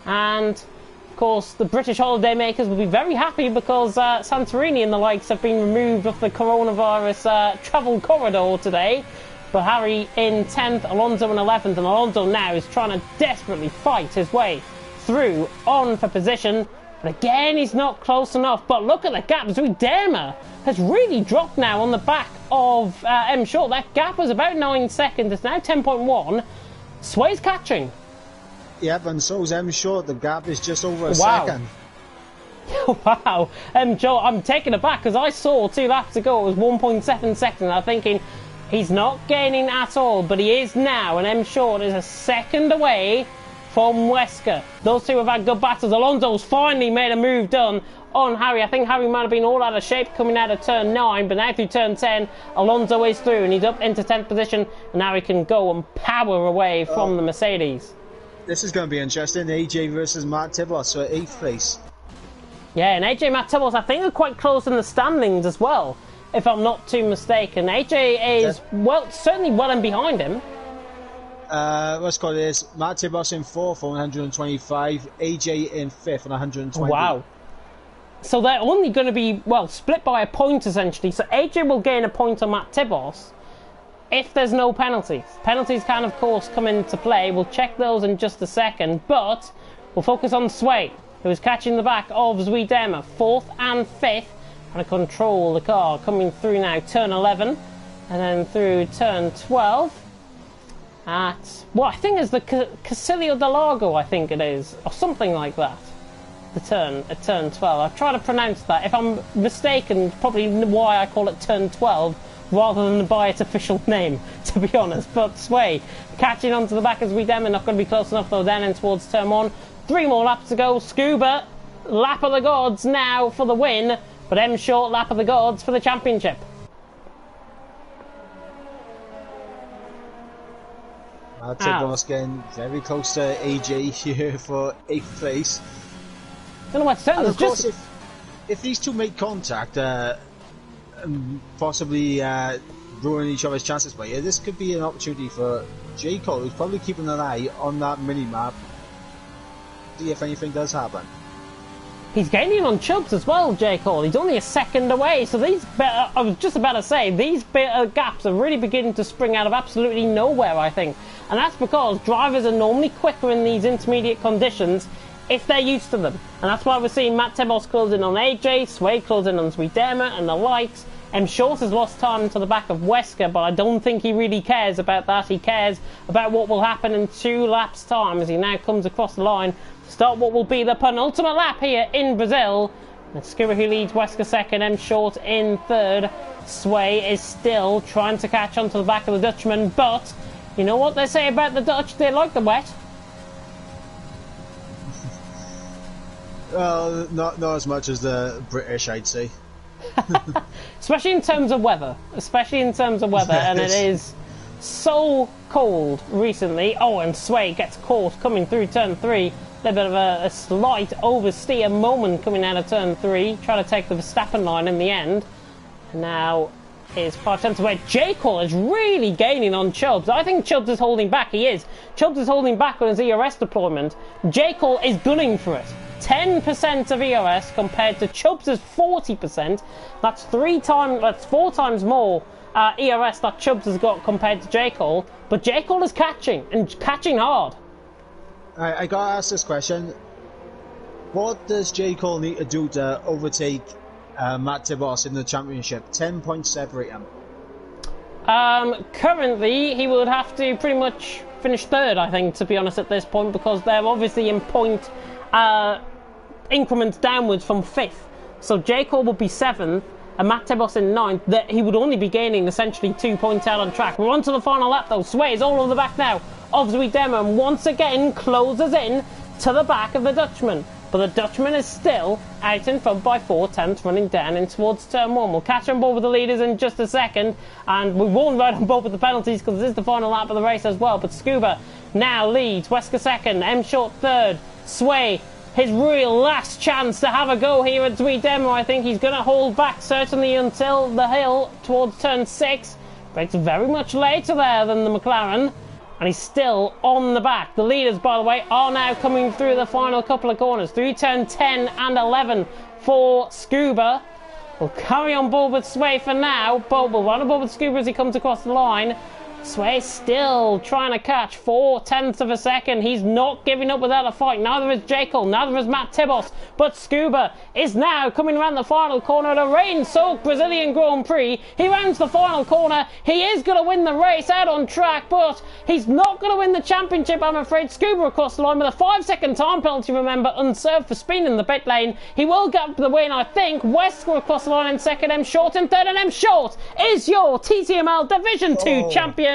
And of course, the British holidaymakers will be very happy because Santorini and the likes have been removed off the coronavirus travel corridor today. But Harry in 10th, Alonso in 11th, and Alonso now is trying to desperately fight his way through on for position. But again, he's not close enough. But look at the gap. Zuidema has really dropped now on the back of M Short. That gap was about 9 seconds. It's now 10.1. Sway's catching. Yep, and so's M Short. The gap is just over a second. Wow. Joe, I'm taken aback because I saw 2 laps ago it was 1.7 seconds. I'm thinking he's not gaining at all, but he is now, and M Short is a second away from Wesker. Those two have had good battles. Alonso's finally made a move done on Harry. I think Harry might have been all out of shape coming out of turn 9, but now through turn 10, Alonso is through, and he's up into 10th position, and now he can go and power away from the Mercedes. This is going to be interesting. AJ versus Matt Tibos for 8th place. Yeah, and AJ Matt Tibos, I think, are quite close in the standings as well, if I'm not too mistaken. AJ is, well, certainly well in behind him. Let's call this Matt Tibos in 4th on 125, AJ in 5th on 120. Wow. So they're only going to be, well, split by a point, essentially. So AJ will gain a point on Matt Tibos if there's no penalties. Penalties can, of course, come into play. We'll check those in just a second, but we'll focus on Sway, who is catching the back of Zuidema, 4th and 5th, trying to control the car, coming through now, turn 11, and then through turn 12, at, what I think is the Casilio del Lago, I think it is, or something like that, the turn, at turn 12. I've tried to pronounce that. If I'm mistaken, probably why I call it turn 12, rather than by its official name, to be honest. But Sway catching onto the back as Zuidema, not going to be close enough though, down in towards turn 1. 3 more laps to go. Scuba, lap of the gods now for the win, but M Short, lap of the gods for the championship. Matt Tibos getting very close to AJ here for 8th place. Don't know what to tell. And of course, if these two make contact, possibly ruin each other's chances, but yeah, this could be an opportunity for J. Cole, who's probably keeping an eye on that mini-map, see if anything does happen. He's gaining on Chubbs as well, J. Cole. He's only a second away, so these I was just about to say, these gaps are really beginning to spring out of absolutely nowhere, I think. And that's because drivers are normally quicker in these intermediate conditions if they're used to them. And that's why we're seeing Matt Tibos closing on AJ, Sway closing on Zuidema and the likes. M Short has lost time to the back of Wesker, but I don't think he really cares about that. He cares about what will happen in 2 laps' time as he now comes across the line to start what will be the penultimate lap here in Brazil. And Skipper who leads Wesker second, M Short in third. Sway is still trying to catch onto the back of the Dutchman, but you know what they say about the Dutch? They like the wet. Well, not as much as the British, I'd say. Especially in terms of weather. And it is so cold recently. Oh, and Sway gets caught coming through turn 3. A little bit of a slight oversteer moment coming out of turn 3. Trying to take the Verstappen line in the end. And now is 5 tenths away. J. Cole is really gaining on Chubbs. I think Chubbs is holding back. He is. Chubbs is holding back on his ERS deployment. J. Cole is gunning for it. 10% of ERS compared to Chubbs' 40%. That's 4 times more ERS that Chubbs has got compared to J. Cole, but J. Cole is catching, and catching hard. I gotta ask this question. What does J. Cole need to do to overtake Matt Tibos in the championship? 10 points separate him. Currently, he would have to pretty much finish third, I think, to be honest, at this point, because they're obviously in point increments downwards from 5th. So J. Cole would be 7th, and Matt Tibos in 9th. That he would only be gaining essentially 2 points out on track. We're on to the final lap, though. Sway is all over the back now of Zuidema, and once again closes in to the back of the Dutchman. But the Dutchman is still out in front by 4/10, running down in towards turn 1. We'll catch on board with the leaders in just a second, and we won't ride on board with the penalties because this is the final lap of the race as well. But Scuba now leads, Wesker second, M Short third, Sway, his real last chance to have a go here at Zuidema. I think he's going to hold back certainly until the hill towards turn 6, but it's very much later there than the McLaren. And he's still on the back. The leaders, by the way, are now coming through the final couple of corners. Through turn 10 and 11 for Scuba. We'll carry on board with Sway for now, but we'll run on board with Scuba as he comes across the line. Sway still trying to catch 4/10 of a second. He's not giving up without a fight. Neither is J. Cole, neither is Matt Tibos. But Scuba is now coming around the final corner at a rain-soaked Brazilian Grand Prix. He rounds the final corner. He is going to win the race out on track, but he's not going to win the championship, I'm afraid. Scuba across the line with a 5-second time penalty, remember, unserved for speed in the pit lane. He will get the win, I think. Wesker across the line in second, M Short in third, and M Short is your TTML Division 2 champion.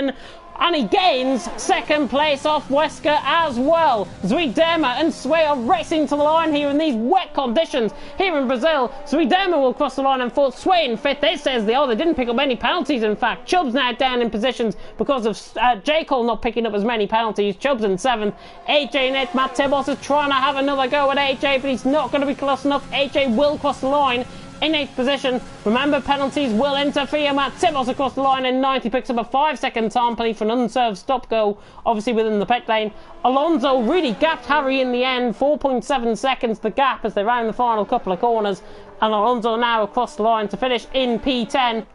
And he gains second place off Wesker as well. Zuidema and Sway are racing to the line here in these wet conditions here in Brazil. Zuidema will cross the line in fourth, Sway in fifth. It says they didn't pick up any penalties, in fact. Chubbs now down in positions because of J. Cole not picking up as many penalties. Chubbs in seventh, AJ in eighth. Matt Tibos is trying to have another go at AJ, but he's not going to be close enough. AJ will cross the line in 8th position. Remember, penalties will interfere. Matt Tibos across the line in 9th. He picks up a 5-second time penalty for an unserved stop-go, obviously within the pit lane. Alonso really gapped Harry in the end. 4.7 seconds the gap as they round the final couple of corners. And Alonso now across the line to finish in P10.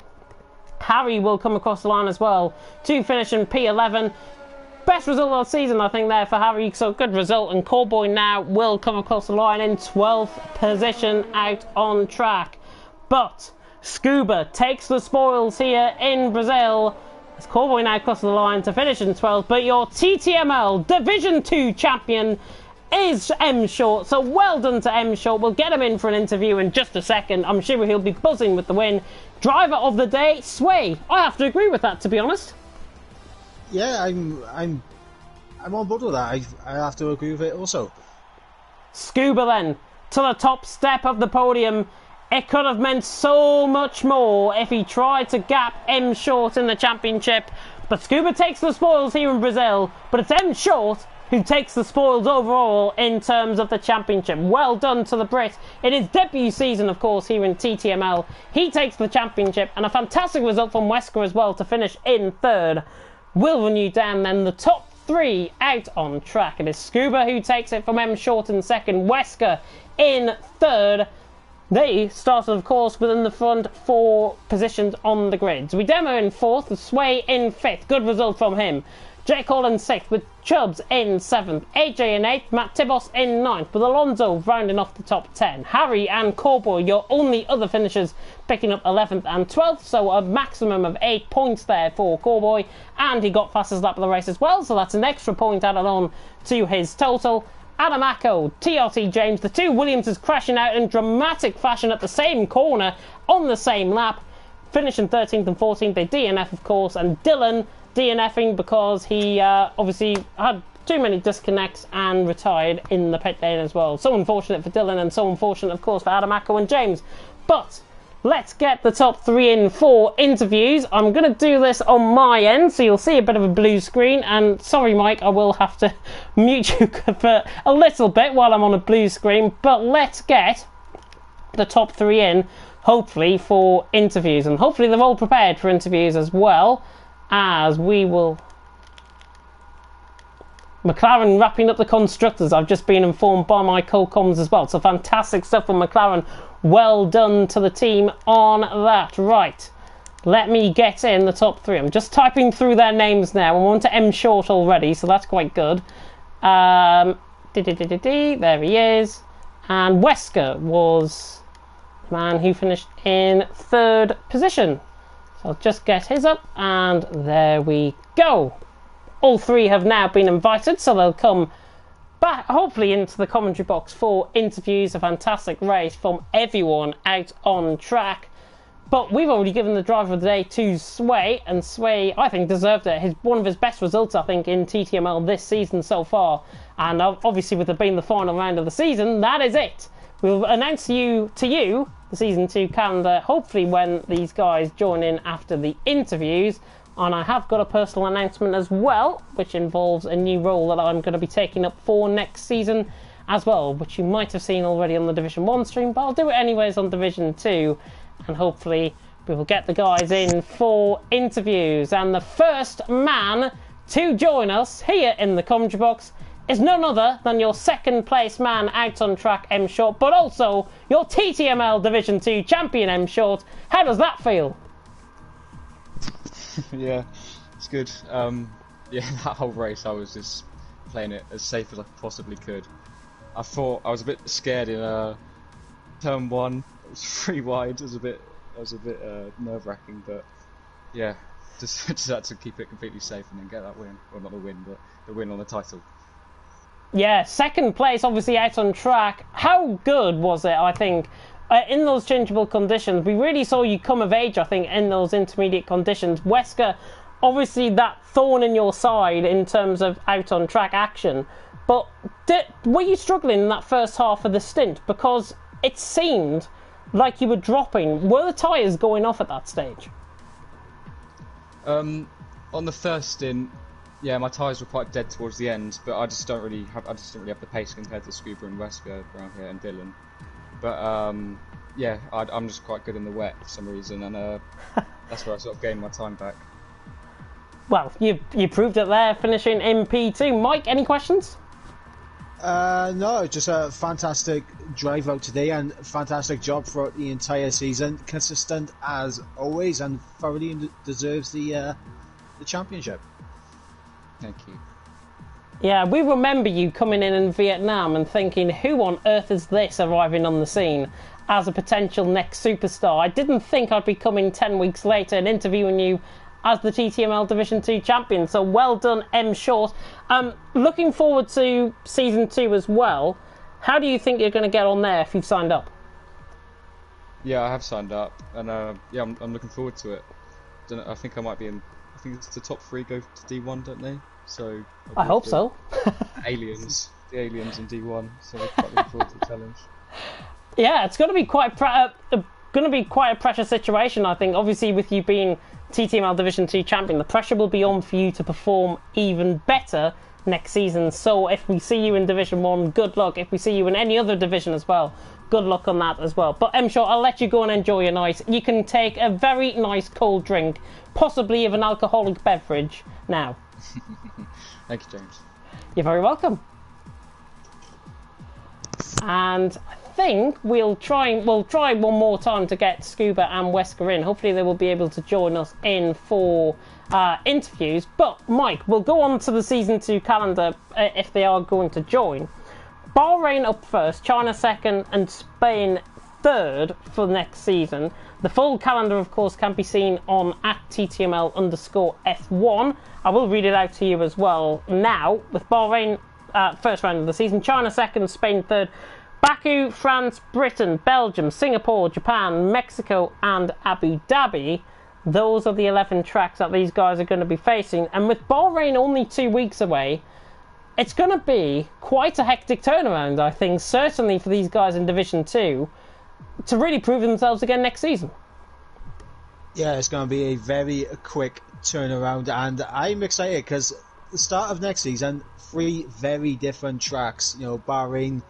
Harry will come across the line as well to finish in P11. Best result of the season, I think, there for Harry, so good result. And Callboy now will come across the line in 12th position out on track. But Scuba takes the spoils here in Brazil as Callboy now crosses the line to finish in 12th. But your TTML Division 2 champion is M Short, so well done to M Short. We'll get him in for an interview in just a second. I'm sure he'll be buzzing with the win. Driver of the day, Sway. I have to agree with that, to be honest. Yeah, I'm on board with that. I have to agree with it also. Scuba then to the top step of the podium. It could have meant so much more if he tried to gap M Short in the championship. But Scuba takes the spoils here in Brazil. But it's M Short who takes the spoils overall in terms of the championship. Well done to the Brit. In his debut season, of course, here in TTML. He takes the championship, and a fantastic result from Wesker as well to finish in third. We'll run you down then the top 3 out on track. It is Scuba who takes it from M Short in second, Wesker in third. They started, of course, within the front 4 positions on the grid. Zuidema in fourth, Sway in fifth. Good result from him. J. Cole in sixth, with Chubbs in seventh, AJ in eighth, Matt Tibos in ninth, with Alonso rounding off the top 10. Harry and Callboy, your only other finishers, picking up 11th and 12th, so a maximum of 8 points there for Callboy, and he got fastest lap of the race as well, so that's an extra point added on to his total. Adamako, TRT James, the two Williamses crashing out in dramatic fashion at the same corner on the same lap, finishing 13th and 14th. They DNF, of course, and Dylan DNFing because he obviously had too many disconnects and retired in the pit lane as well. So unfortunate for Dylan, and so unfortunate, of course, for Adamako and James. But let's get the top 3 in for interviews. I'm going to do this on my end, so you'll see a bit of a blue screen. And sorry, Mike, I will have to mute you for a little bit while I'm on a blue screen. But let's get the top 3 in, hopefully, for interviews. And hopefully they're all prepared for interviews as well, as we will... McLaren wrapping up the constructors. I've just been informed by my co-coms as well. So fantastic stuff from McLaren. Well done to the team on that. Right. Let me get in the top 3. I'm just typing through their names now. I'm on to M Short already, so that's quite good. There he is. And Wesker was the man who finished in 3rd position. So I'll just get his up, and there we go. All 3 have now been invited, so they'll come back, hopefully, into the commentary box for interviews. A fantastic race from everyone out on track. But we've already given the driver of the day to Sway, and Sway, I think, deserved it. One of his best results, I think, in TTML this season so far. And obviously, with it being the final round of the season, that is it. We'll announce to you the Season 2 calendar, hopefully when these guys join in after the interviews. And I have got a personal announcement as well, which involves a new role that I'm going to be taking up for next season as well, which you might have seen already on the Division 1 stream, but I'll do it anyways on Division 2. And hopefully we will get the guys in for interviews. And the first man to join us here in the commentary box is none other than your 2nd place man out on track, M Short, but also your TTML Division 2 champion, M Short. How does that feel? Yeah, it's good. Yeah, that whole race I was just playing it as safe as I possibly could. I thought I was a bit scared in turn 1. It was 3 wide. It was a bit nerve-wracking, but yeah, just had to keep it completely safe and then get that win. Well, not the win, but the win on the title. Yeah, 2nd place, obviously out on track. How good was it, I think, in those changeable conditions? We really saw you come of age, I think, in those intermediate conditions. Wesker, obviously that thorn in your side in terms of out on track action, but were you struggling in that first half of the stint? Because it seemed like you were dropping. Were the tyres going off at that stage? On the first stint, yeah, my tyres were quite dead towards the end, but I just don't really have the pace compared to Scuba and Wesker around here and Dylan. But yeah, I'm just quite good in the wet for some reason, and that's where I sort of gained my time back. Well, you proved it there, finishing in P2. Mike, any questions? No, just a fantastic drive out today and fantastic job throughout the entire season. Consistent as always and thoroughly deserves the championship. Thank you. Yeah, we remember you coming in Vietnam and thinking, who on earth is this arriving on the scene as a potential next superstar? I didn't think I'd be coming 10 weeks later and interviewing you as the TTML Division 2 champion. So well done, M Short. Looking forward to Season 2 as well. How do you think you're going to get on there if you've signed up? Yeah, I have signed up, and yeah, I'm looking forward to it. I think I might be in. I think it's the top 3 go to D1, don't they? So I hope so. The aliens in D1. So we're quite looking forward to the challenge. Yeah, it's going to be quite a pressure situation, I think. Obviously, with you being TTML Division 2 champion, the pressure will be on for you to perform even better next season. So if we see you in Division 1, good luck. If we see you in any other division as well, good luck on that as well. But M Short, I'll let you go and enjoy your night. You can take a very nice cold drink, possibly of an alcoholic beverage now. Thank you, James. You're very welcome. And I think we'll try one more time to get Scuba and Wesker in. Hopefully they will be able to join us in for interviews. But Mike, we'll go on to the Season 2 calendar if they are going to join. Bahrain up first, China second, and Spain third for next season. The full calendar, of course, can be seen on @TTML_F1. I will read it out to you as well now. With Bahrain first round of the season, China second, Spain third, Baku, France, Britain, Belgium, Singapore, Japan, Mexico, and Abu Dhabi. Those are the 11 tracks that these guys are going to be facing. And with Bahrain only 2 weeks away, it's going to be quite a hectic turnaround, I think, certainly for these guys in Division 2, to really prove themselves again next season. Yeah, it's going to be a very quick turnaround, and I'm excited because the start of next season, 3 very different tracks. You know, Bahrain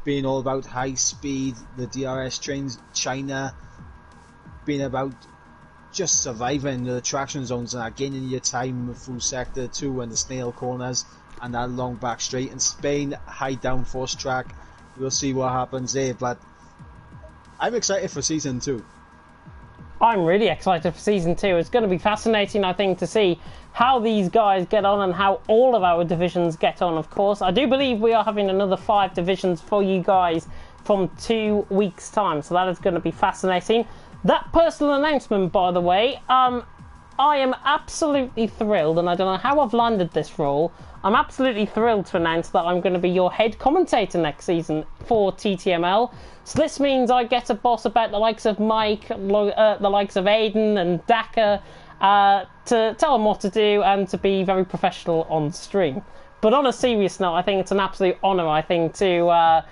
being all about high speed, the DRS trains, China being about just surviving the traction zones and gaining your time through sector 2 and the snail corners and that long back straight, and Spain high downforce track. We'll see what happens there, but I'm excited for Season 2. I'm really excited for Season 2. It's going to be fascinating, I think, to see how these guys get on and how all of our divisions get on, of course. I do believe we are having another 5 divisions for you guys from 2 weeks' time, so that is going to be fascinating. That personal announcement, by the way, I am absolutely thrilled, and I don't know how I've landed this role. I'm absolutely thrilled to announce that I'm going to be your head commentator next season for TTML. So this means I get to boss about the likes of Mike, the likes of Aiden and Daka, to tell them what to do and to be very professional on stream. But on a serious note, I think it's an absolute honour, I think, to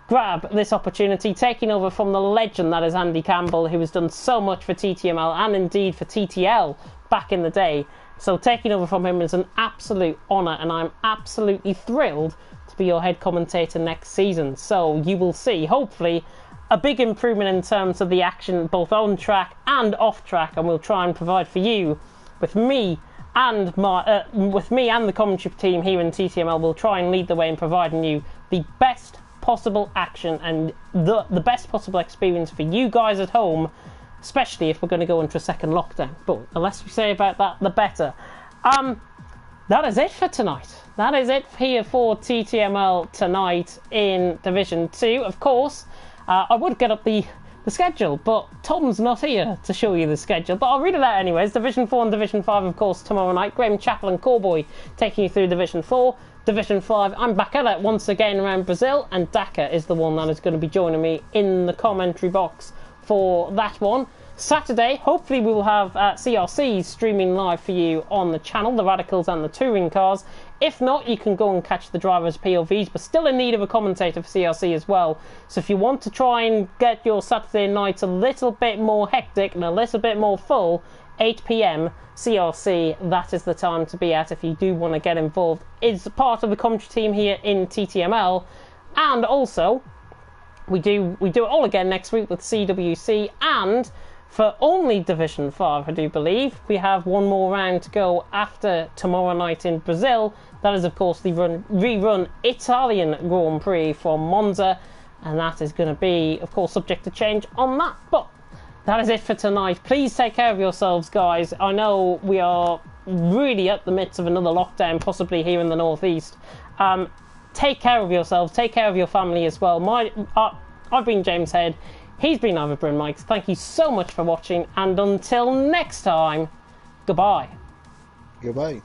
grab this opportunity, taking over from the legend that is Andy Campbell, who has done so much for TTML and indeed for TTL back in the day. So taking over from him is an absolute honour, and I'm absolutely thrilled to be your head commentator next season. So you will see, hopefully, a big improvement in terms of the action both on track and off track, and we'll try and provide for you with me and the commentary team here in TTML. We'll try and lead the way in providing you the best possible action and the best possible experience for you guys at home, especially if we're going to go into a second lockdown. But the less we say about that, the better. That is it for tonight. That is it here for TTML tonight in Division 2. Of course, I would get up the schedule, but Tom's not here to show you the schedule, but I'll read it out anyways. Division 4 and Division 5, of course, tomorrow night. Graham Chappell and Cowboy taking you through Division 4. Division 5, I'm back at it once again around Brazil, and Daka is the one that is going to be joining me in the commentary box for that one. Saturday, hopefully we will have CRC streaming live for you on the channel, the Radicals and the Touring Cars. If not, you can go and catch the drivers' POVs, but still in need of a commentator for CRC as well. So if you want to try and get your Saturday nights a little bit more hectic and a little bit more full, 8 PM CRC, that is the time to be at if you do want to get involved. It's part of the commentary team here in TTML, and also we do it all again next week with CWC, and for only Division 5, I do believe, we have one more round to go after tomorrow night in Brazil. That is, of course, the rerun Italian Grand Prix from Monza, and that is going to be, of course, subject to change on that. But that is it for tonight. Please take care of yourselves, guys. I know we are really at the midst of another lockdown, possibly here in the northeast. Take care of yourselves. Take care of your family as well. I've been James Head. He's been Ivor Bryn Mikes. Thank you so much for watching, and until next time, goodbye. Goodbye.